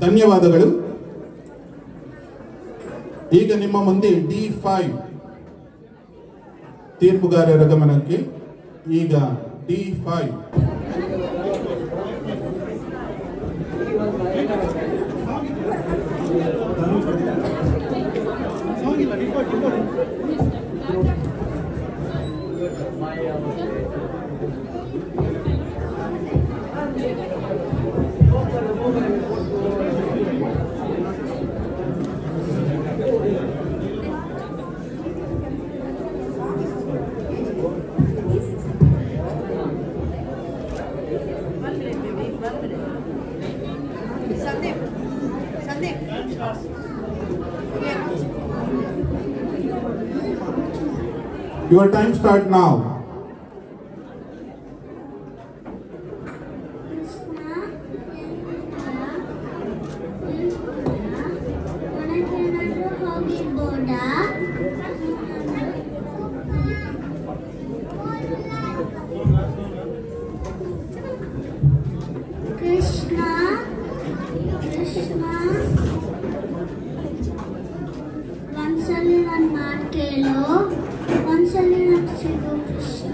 ಧನ್ಯವಾದಗಳು. ಈಗ ನಿಮ್ಮ ಮುಂದೆ D5 ತೀರ್ಪುಗಾರರ ಗಮನಕ್ಕೆ. ಈಗ D5 Your time start now. ಒಂದ್ಸಲಿ ನನ್ನ ಮಾತು ಕೇಳು, ಒಂದ್ಸಲಿ ನನ್ನ ಸಿಗು ಕೃಷ್ಣ.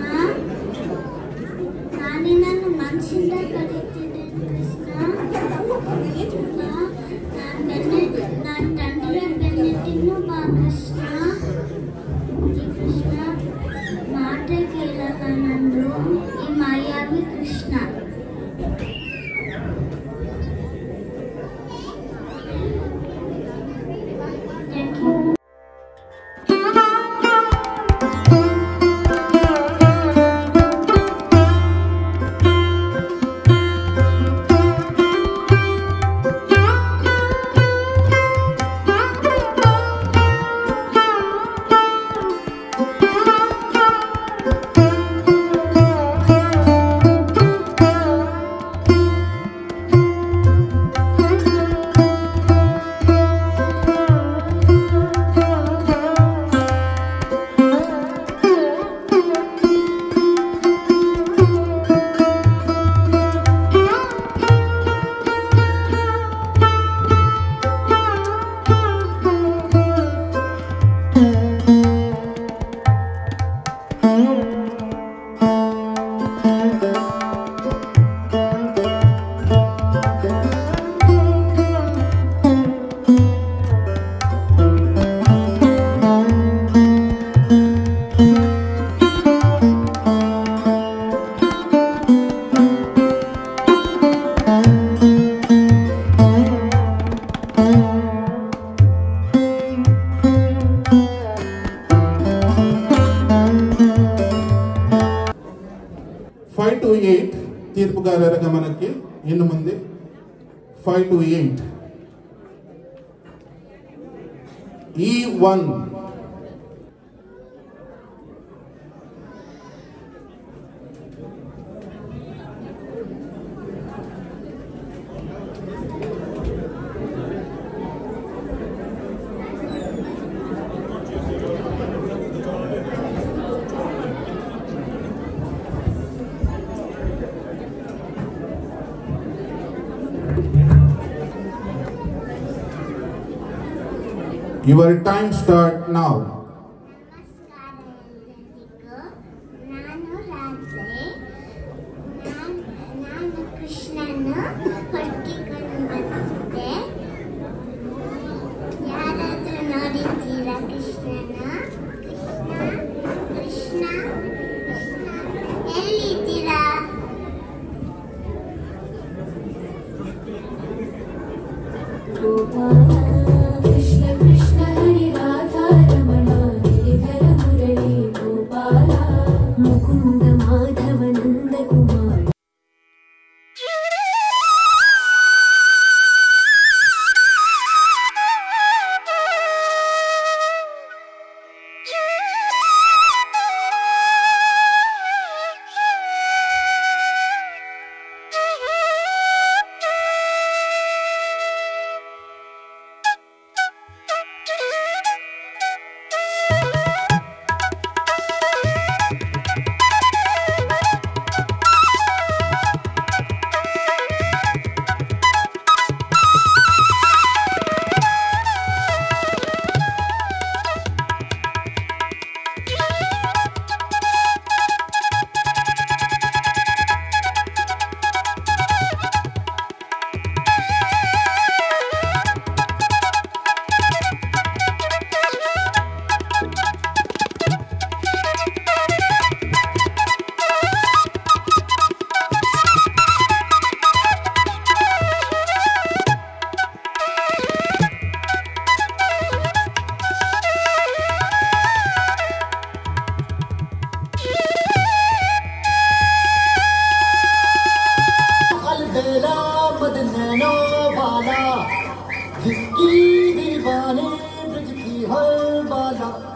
ನಾನಿನ್ನನ್ನು ಮನಸ್ಸಿಂದ ಕರೀತಿದ್ದೇನೆ ಕೃಷ್ಣ. ನಾನು ತಂದಿರೋ ಬೆನ್ನೆಟ್ಟಿನೂ ಬಾ ಕೃಷ್ಣ. ಕೃಷ್ಣ ಮಾತೇ ಕೇಳಲ್ಲ ನಂದು ಈ ಮಾಯಾವಿ ಕೃಷ್ಣ. ತೀರ್ಪುಗಾರರ ಗಮನಕ್ಕೆ ಇನ್ನು ಮುಂದೆ 5 to 8 E1 Your time start now. ನಾನು ರಾಧೆ. ನಾನು ಕೃಷ್ಣನ ಹೊರಟಿಕೊಂಡು ಬಂದಿದ್ದೆ. ಯಾರಾದ್ರೂ ನೋಡಿದ್ದೀರಾ ಕೃಷ್ಣನ? ಕೃಷ್ಣ ಎಲ್ಲಿದ್ದೀರಾ? ಕೃಷ್ಣ ಕೃಷ್ಣ ಹರಿ ರಾಧಾ ರಮಣ ಗಿರಿಧರ ಮುರಳಿ ಗೋಪಾಲ ಮುಕುಂದ ಮಾಧವ ನಂದ ಕುಮಾರ.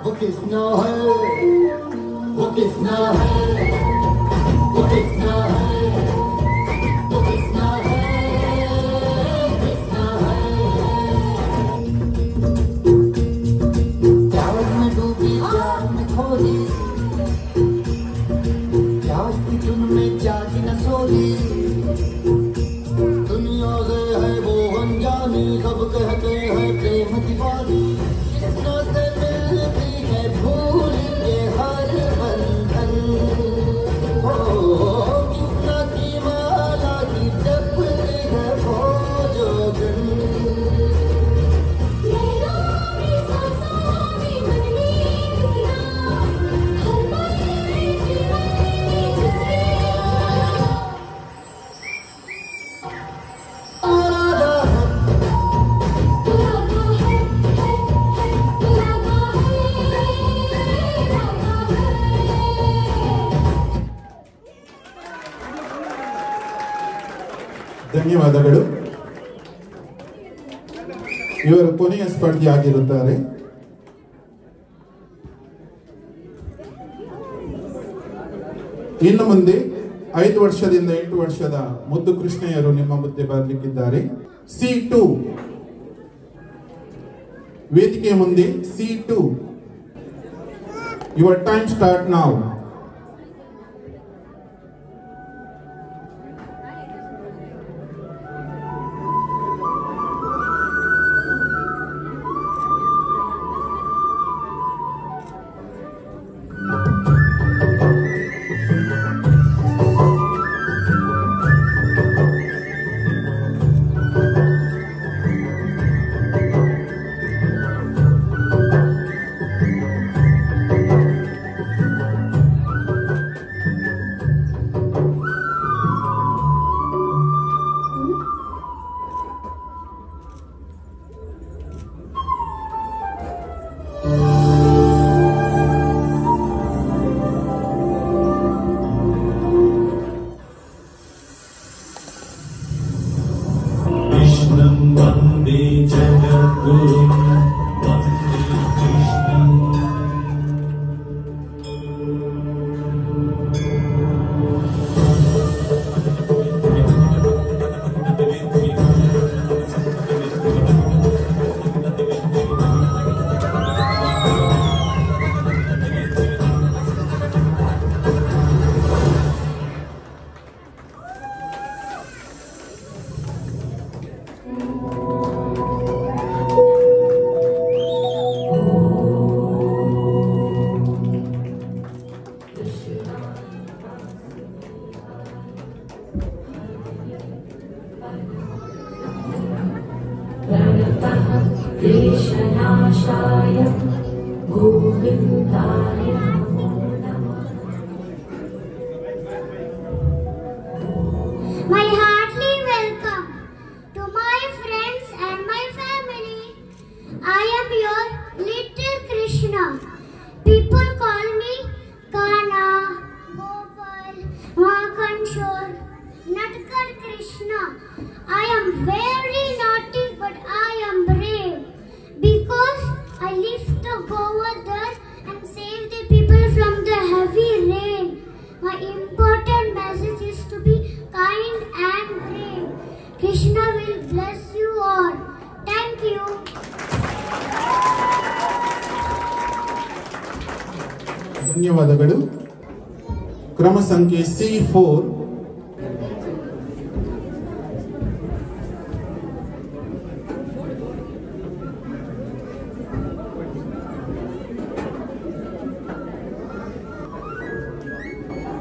वो किसना है, वो किसना है, वो किसना है, वो किसना है, किसना है। प्यार में डूबी प्यार में खोदी, प्यार की धुन में जागी न सोई। दुनिया से है वो अनजानी, सब कहते हैं प्रेम दीवानी। किसना से मिलती है भूल के हर बंधन, हो किसना की माला की जपती है वो जोगन। ಧನ್ಯವಾದಗಳು. ಇವರು ಕೊನೆಯ ಸ್ಪರ್ಧಿಯಾಗಿರುತ್ತಾರೆ. ಇನ್ನು ಮುಂದೆ 5 ವರ್ಷದಿಂದ 8 ವರ್ಷದ ಮುದ್ದು ಕೃಷ್ಣಯ್ಯರು ನಿಮ್ಮ ಮುಂದೆ ಬರಲಿಕ್ಕಿದ್ದಾರೆ. C2 ವೇದಿಕೆಯ ಮುಂದೆ C2. Your time start now. क्लेशनाशाय गोविन्दाय नमो नमः। My heartily welcome to my friends and my family. I am your little Krishna. People call me Kana, Gopal, Makanshor, Natkar Krishna. I am very naughty, but I am brave because I lift the Govardhan and save the people from the heavy rain. My important message is to be kind and brave. Krishna will bless you all. Thank you. ಧನ್ಯವಾದಗಳು. ಕ್ರಮ ಸಂಖ್ಯೆ C4.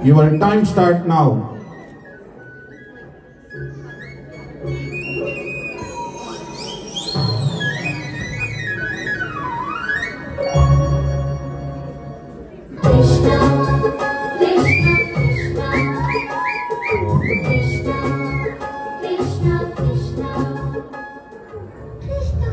Your time start now. Krishna, Krishna, Krishna, Krishna, Krishna, Krishna,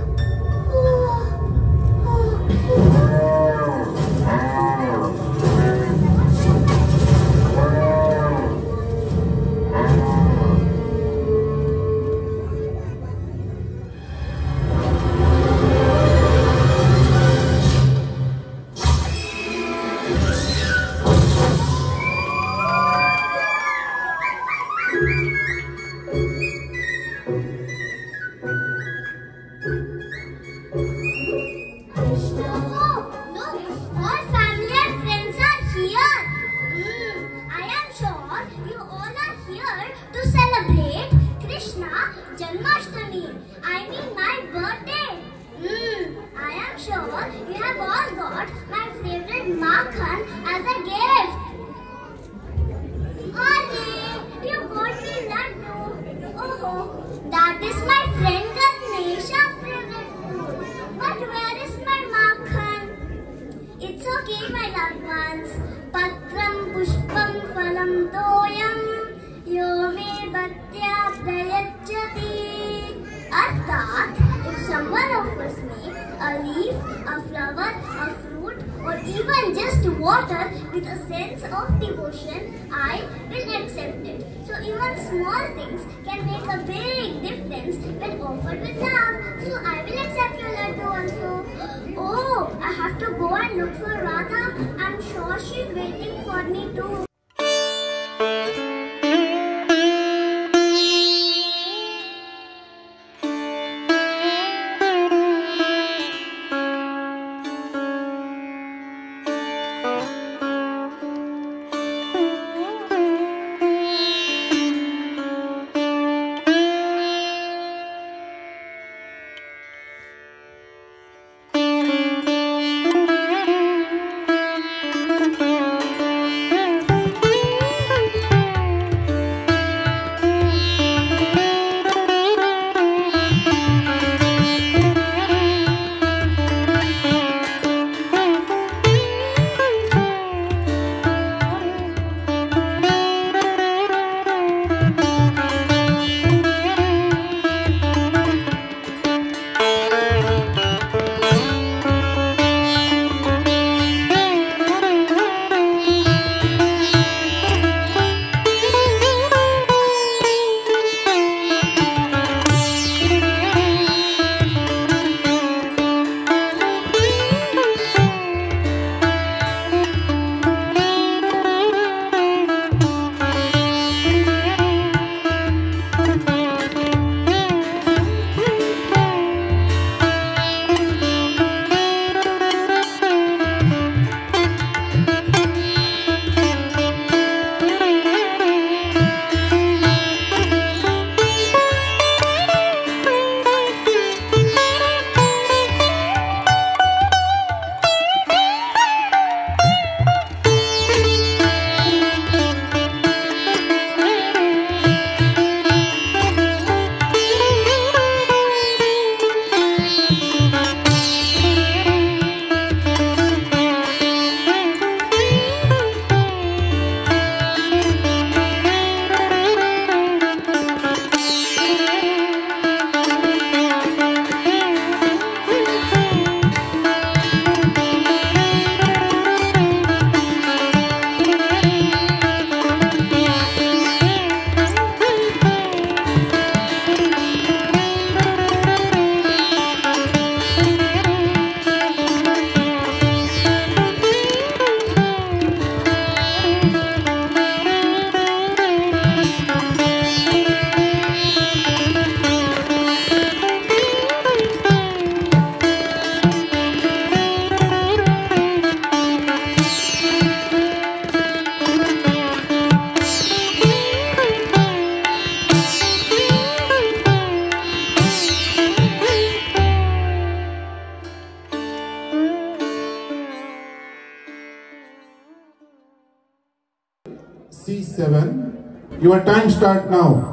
C7. Your time start now.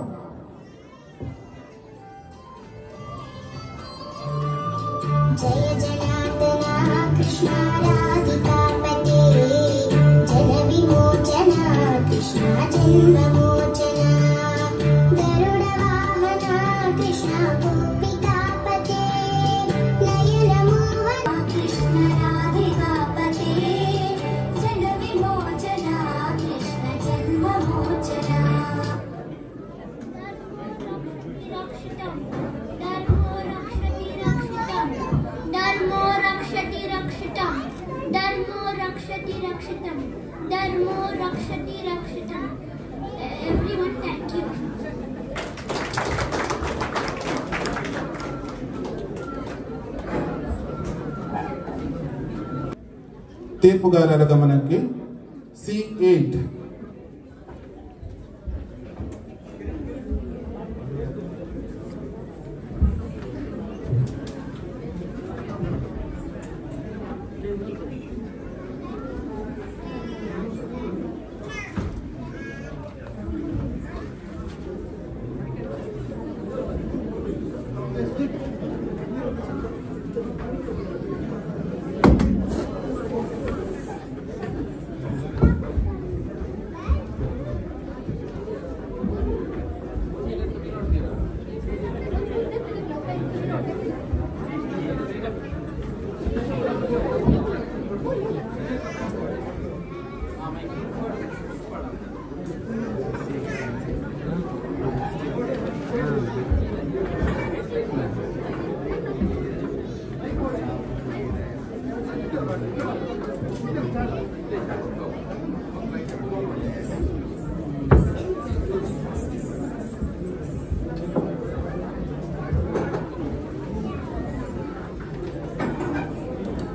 जय जनार्दना कृष्ण राधिकापते जन विमोचना कृष्ण जन्ममोचना गरुड वाहना कृष्ण गोपिकापते नयन मोहना कृष्ण राधिकापते जन विमोचना कृष्ण जन्ममोचना धर्मो रक्षति रक्षितं धर्मो रक्षति रक्षितं धर्मो रक्षति रक्षितं. Everyone, thank you. ತೀರ್ಪುಗಾರರ ಗಮನಕ್ಕೆ C8.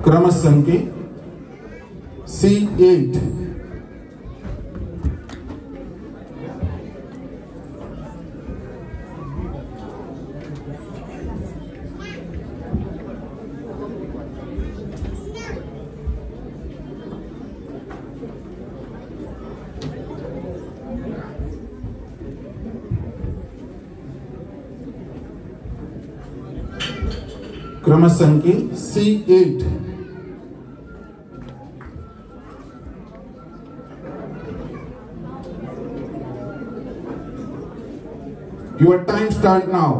क्रम संख्ये C8. क्रम संख्ये C8. Your time start now.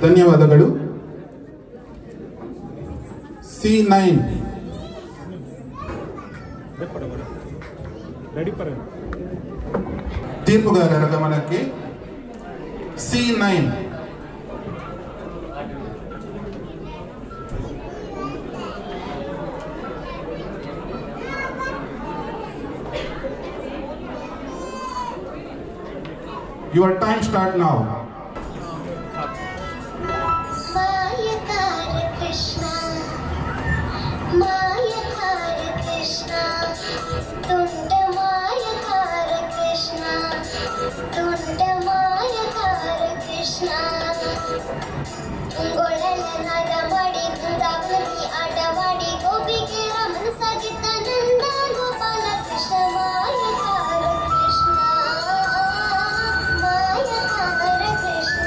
ಧನ್ಯವಾದಗಳು. C9 ತೀರ್ಪುಗಾರರ ಗಮನಕ್ಕೆ. C9 Your time start now. मायकार Krishna मायकार Krishna तुंड मायकार Krishna तुंड मायकार Krishna गोळलनाद ಮಾಡಿ ಬೃಂದಾವನದಲ್ಲಿ ಆಟವಾಡಿ ಗೋಪಿಗೆ ರಮಣ ಸಾಗಿದ್ದ ನಂದ ಗೋಪಾಲ ಕೃಷ್ಣ ಮಾಯಕಾರ ಕೃಷ್ಣ ಮಾಯಕಾರ ಕೃಷ್ಣ.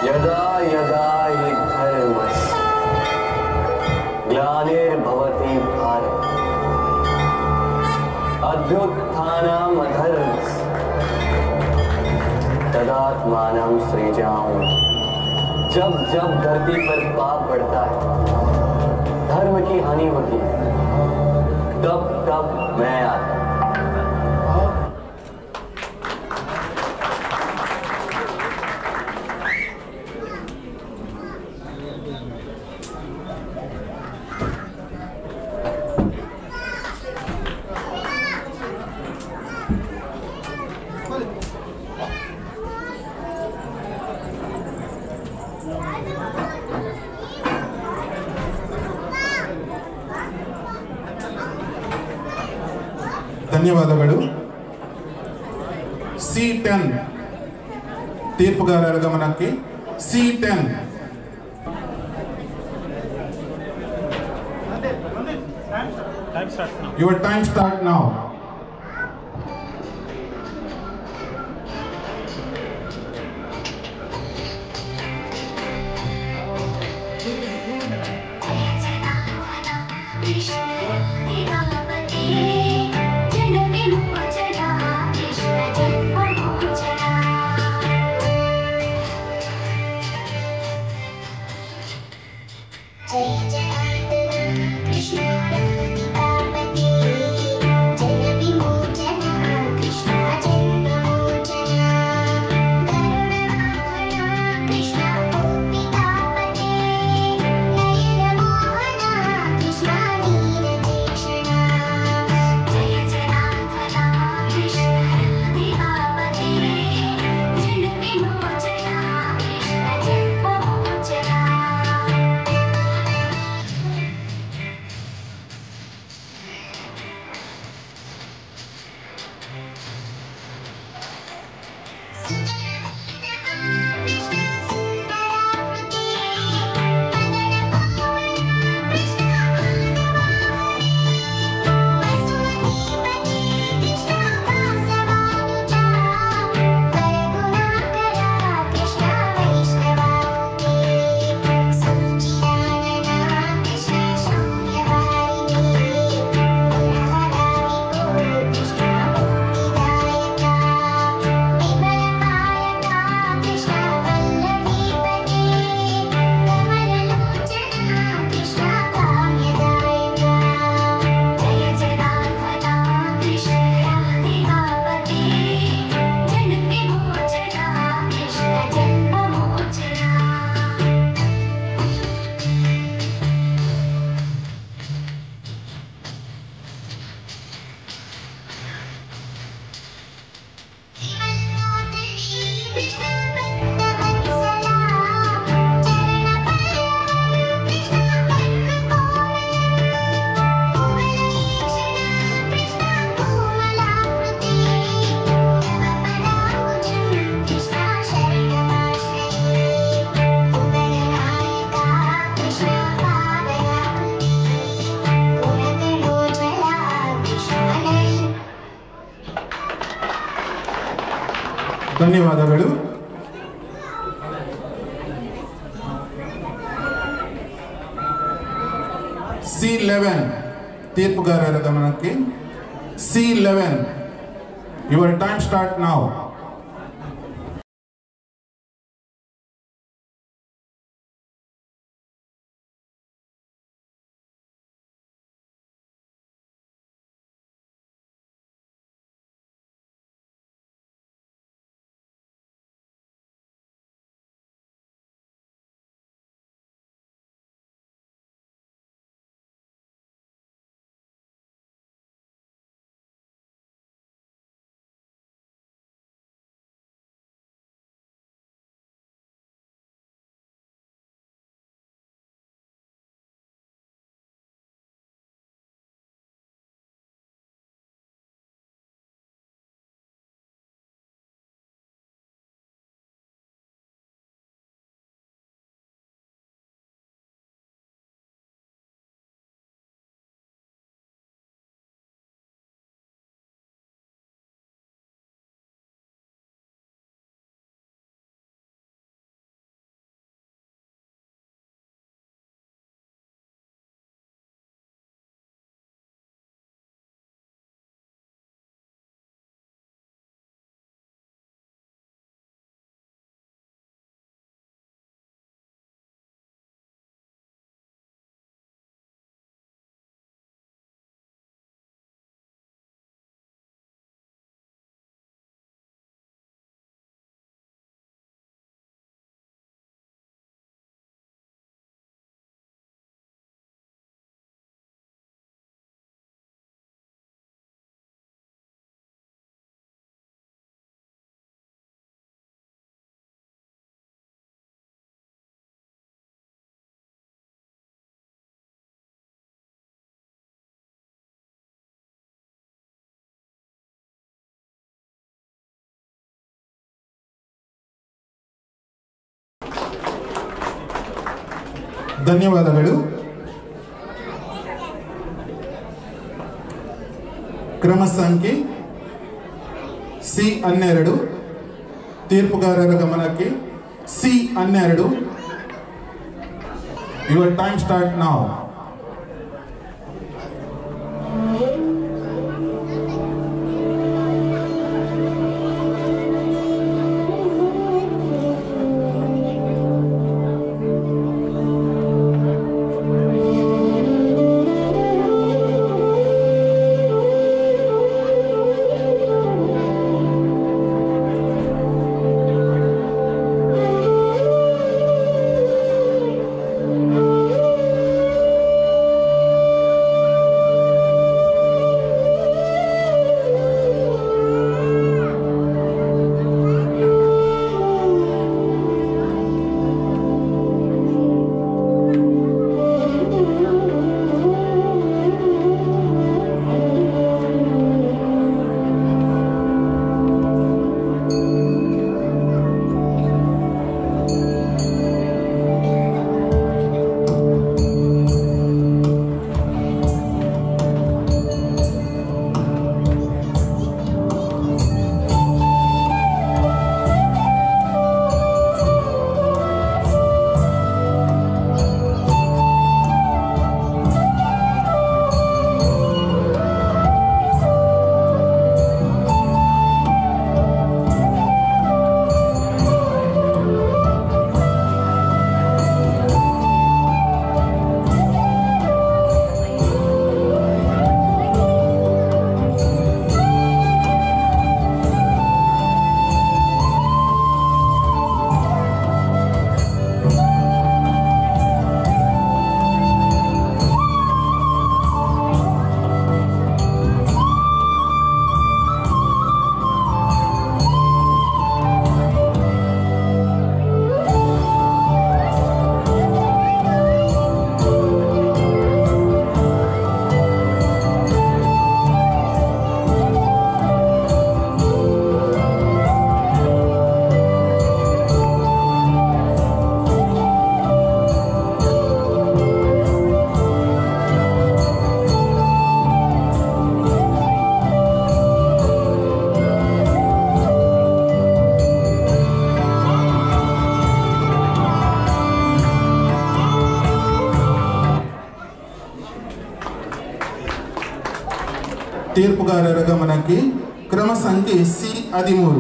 यदा यदा हि धर्मस्य ग्लानिर्भवति भारत अभ्युत्थानम् अधर्मस्य तदात्मानं सृजामि। जब जब धरती पर पाप बढ़ता है, धर्म की हानि होती है, तब तब मैं आता हूं। ಧನ್ಯವಾದಗಳು. C10 ತೀರ್ಪುಗಾರರ ಗಮನಕ್ಕೆ. C10 Your time start now. जय जय कृष्ण ಧನ್ಯವಾದಗಳು. C11 ತೀರ್ಪುಗಾರರ ಗಮನಕ್ಕೆ. C11 your time start now. ಧನ್ಯವಾದಗಳು. ಕ್ರಮ ಸಂಖ್ಯೆ C12 ತೀರ್ಪುಗಾರರ ಗಮನಕ್ಕೆ. C12 your time start now. ತೀರ್ಪುಗಾರರ ಗಮನಕ್ಕೆ ಕ್ರಮ ಸಂಖ್ಯೆ C13.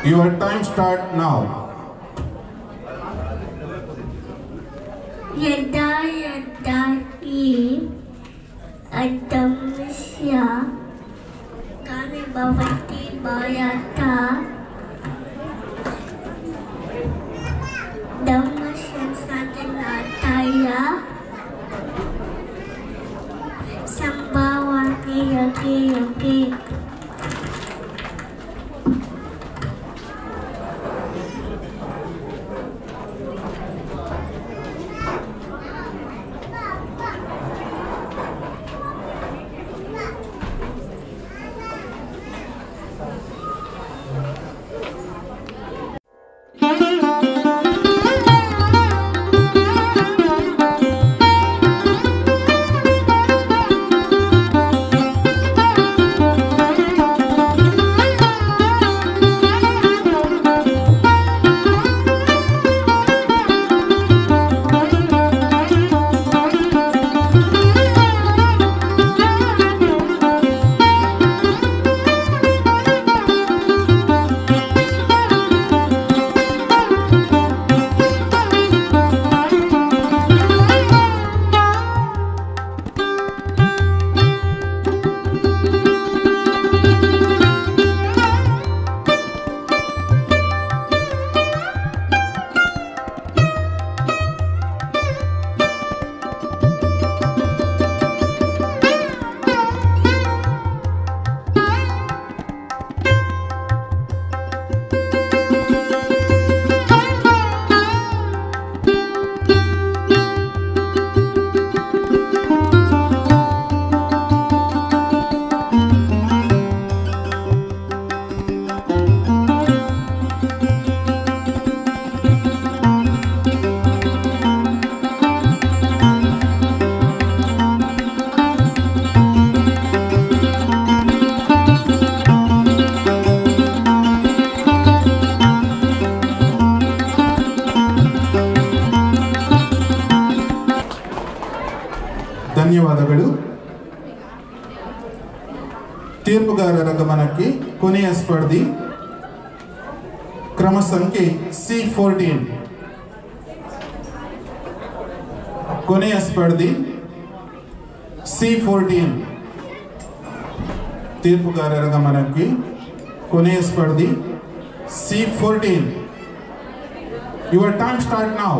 Your time start now. यदा यदा हि अधर्मस्य ग्लानिर्भवति भारत धर्मस्य संस्थापनाय संभावने युगे युगे ಧನ್ಯವಾದಗಳು. ತೀರ್ಪುಗಾರರ ಗಮನಕ್ಕೆ ಕೊನೆಯ ಸ್ಪರ್ಧಿ ಕ್ರಮ ಸಂಖ್ಯೆ C14. ಕೊನೆಯ ಸ್ಪರ್ಧಿ C14. ತೀರ್ಪುಗಾರರ ಗಮನಕ್ಕೆ ಕೊನೆಯ ಸ್ಪರ್ಧಿ C14. Your time start now.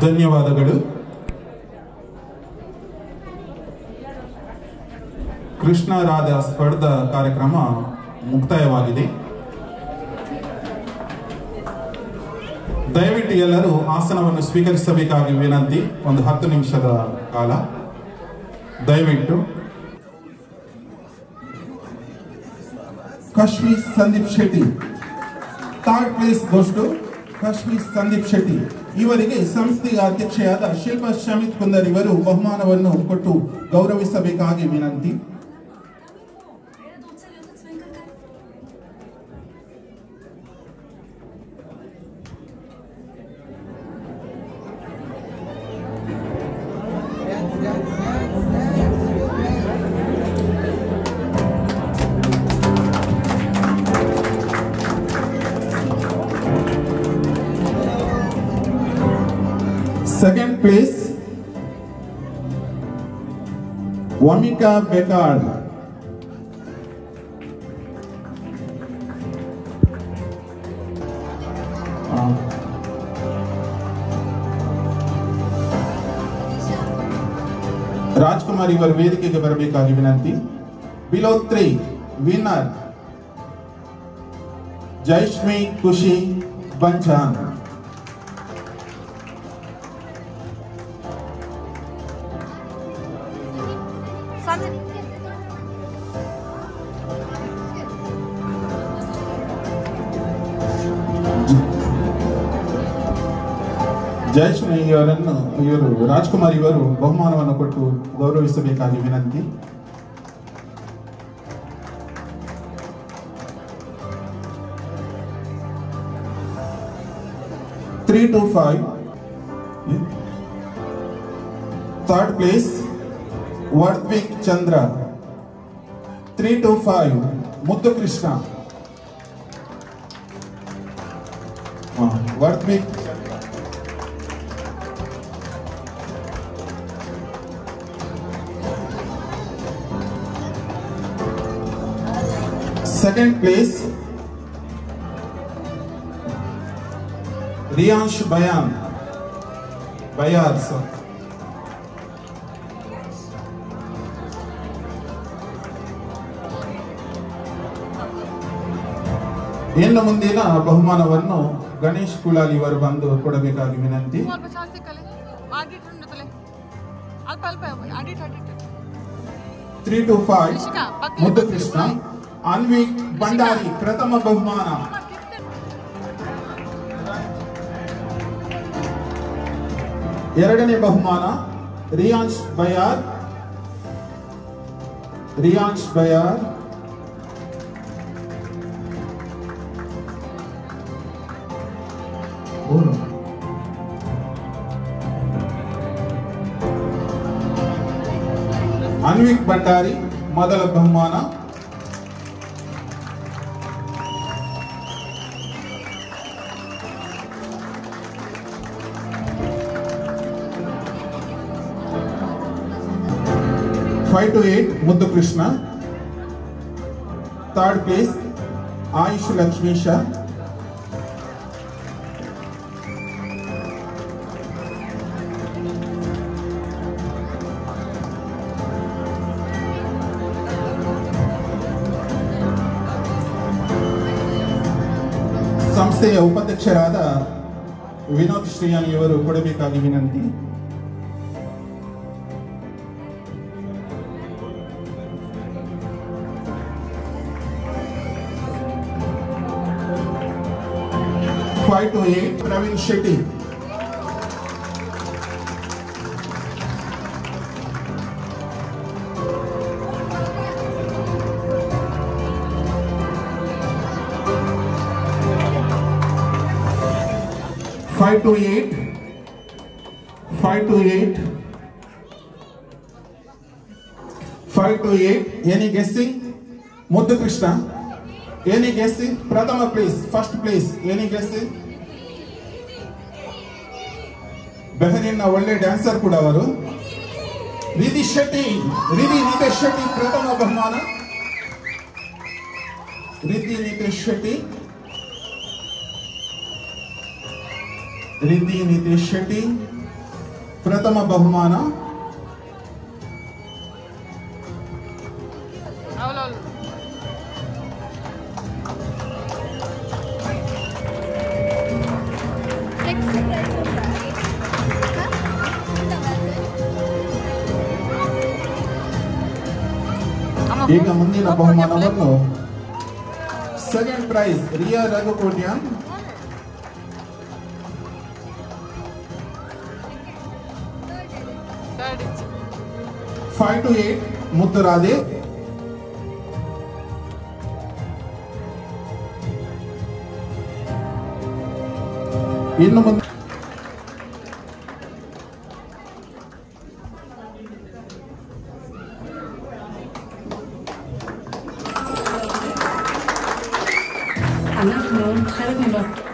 ಧನ್ಯವಾದಗಳು. ಕೃಷ್ಣ ರಾಧಾ ಸ್ಪರ್ಧಾ ಕಾರ್ಯಕ್ರಮ ಮುಕ್ತಾಯವಾಗಿದೆ. ದಯವಿಟ್ಟು ಎಲ್ಲರೂ ಆಸನವನ್ನು ಸ್ವೀಕರಿಸಬೇಕಾಗಿ ವಿನಂತಿ. ಒಂದು 10 ನಿಮಿಷದ ಕಾಲ ದಯವಿಟ್ಟು. Kashmir Sandeep Shetty. Third place goes to Kashmir Sandeep Shetty. ಇವರಿಗೆ ಸಂಸ್ಥೆಯ ಅಧ್ಯಕ್ಷೆಯಾದ ಶಿಲ್ಪಾ ಶಮಿತ್ ಕುಂದರ್ ಇವರು ಬಹುಮಾನವನ್ನು ಕೊಟ್ಟು ಗೌರವಿಸಬೇಕಾಗಿ ವಿನಂತಿ. Second place, Wamika Bekar. Rajkumar ಇವರು ವೇದಿಕೆಗೆ ಬರಬೇಕಾಗಿ ವಿನಂತಿ. Below 3, winner ಜೈಶ್ಮಿ ಖುಷಿ ಬಂಚಾನ್. ಜಯಶ್ರೀ ಅವರನ್ನು ರಾಜ್ಕುಮಾರ್ ಇವರು ಬಹುಮಾನವನ್ನು ಕೊಟ್ಟು ಗೌರವಿಸಬೇಕಾಗಿ ವಿನಂತಿ. Three to 5. Third place, Vardvik Chandra. 3 to 5, Muddu Krishna. Vardvik. Second place, Riyansh Bayar. ಇನ್ನು ಮುಂದಿನ ಬಹುಮಾನವನ್ನು ಗಣೇಶ್ ಕುಲಾಲ್ ಇವರು ಬಂದು ಕೊಡಬೇಕಾಗಿ ವಿನಂತಿ. 3 to 5, ಮುದ್ದು ಕೃಷ್ಣ. ಅನ್ವಿಕ್ ಭಂಡಾರಿ ಪ್ರಥಮ ಬಹುಮಾನ. ಎರಡನೇ ಬಹುಮಾನ ರಿಯಾನ್ಶ್ ಬಯಾರ್. ಅನ್ವಿಕ್ ಭಂಡಾರಿ ಮೊದಲ ಬಹುಮಾನ. 5 to 8, ಮುದ್ದು ಕೃಷ್ಣ. Third place Ayush Lakshmisha. ಸಂಸ್ಥೆಯ ಉಪಾಧ್ಯಕ್ಷರಾದ ವಿನೋದ್ ಶ್ರೀಯಾನಿ ಇವರು ಕೊಡಬೇಕಾಗಿ ವಿನಂತಿ. Five to 8, Praveen Shetty. Five to eight. Any guessing? Muddu Krishna. Any guessing? Prathama place, first place. Any guessing? ಬೆಹರಿನ್ ಒಳ್ಳೆ ಡ್ಯಾನ್ಸರ್ ಕೂಡ ಅವರು. ನಿತೇಶ್ ಶೆಟ್ಟಿ ಪ್ರಥಮ ಬಹುಮಾನ. ನಿತೇಶ್ ಶೆಟ್ಟಿ ಪ್ರಥಮ ಬಹುಮಾನ. ಈಗ ಮುಂದಿನ ಬಹುಮಾನವನ್ನು ಸೆಕೆಂಡ್ ಪ್ರೈಸ್ ರಿಯಾ ರಘುಕೋಟ್ಯಾನ್. 5 to 8 ಮುತ್ತುರಾಧೆ. ಇನ್ನು ಮುಂದೆ אנחנו חלק ממך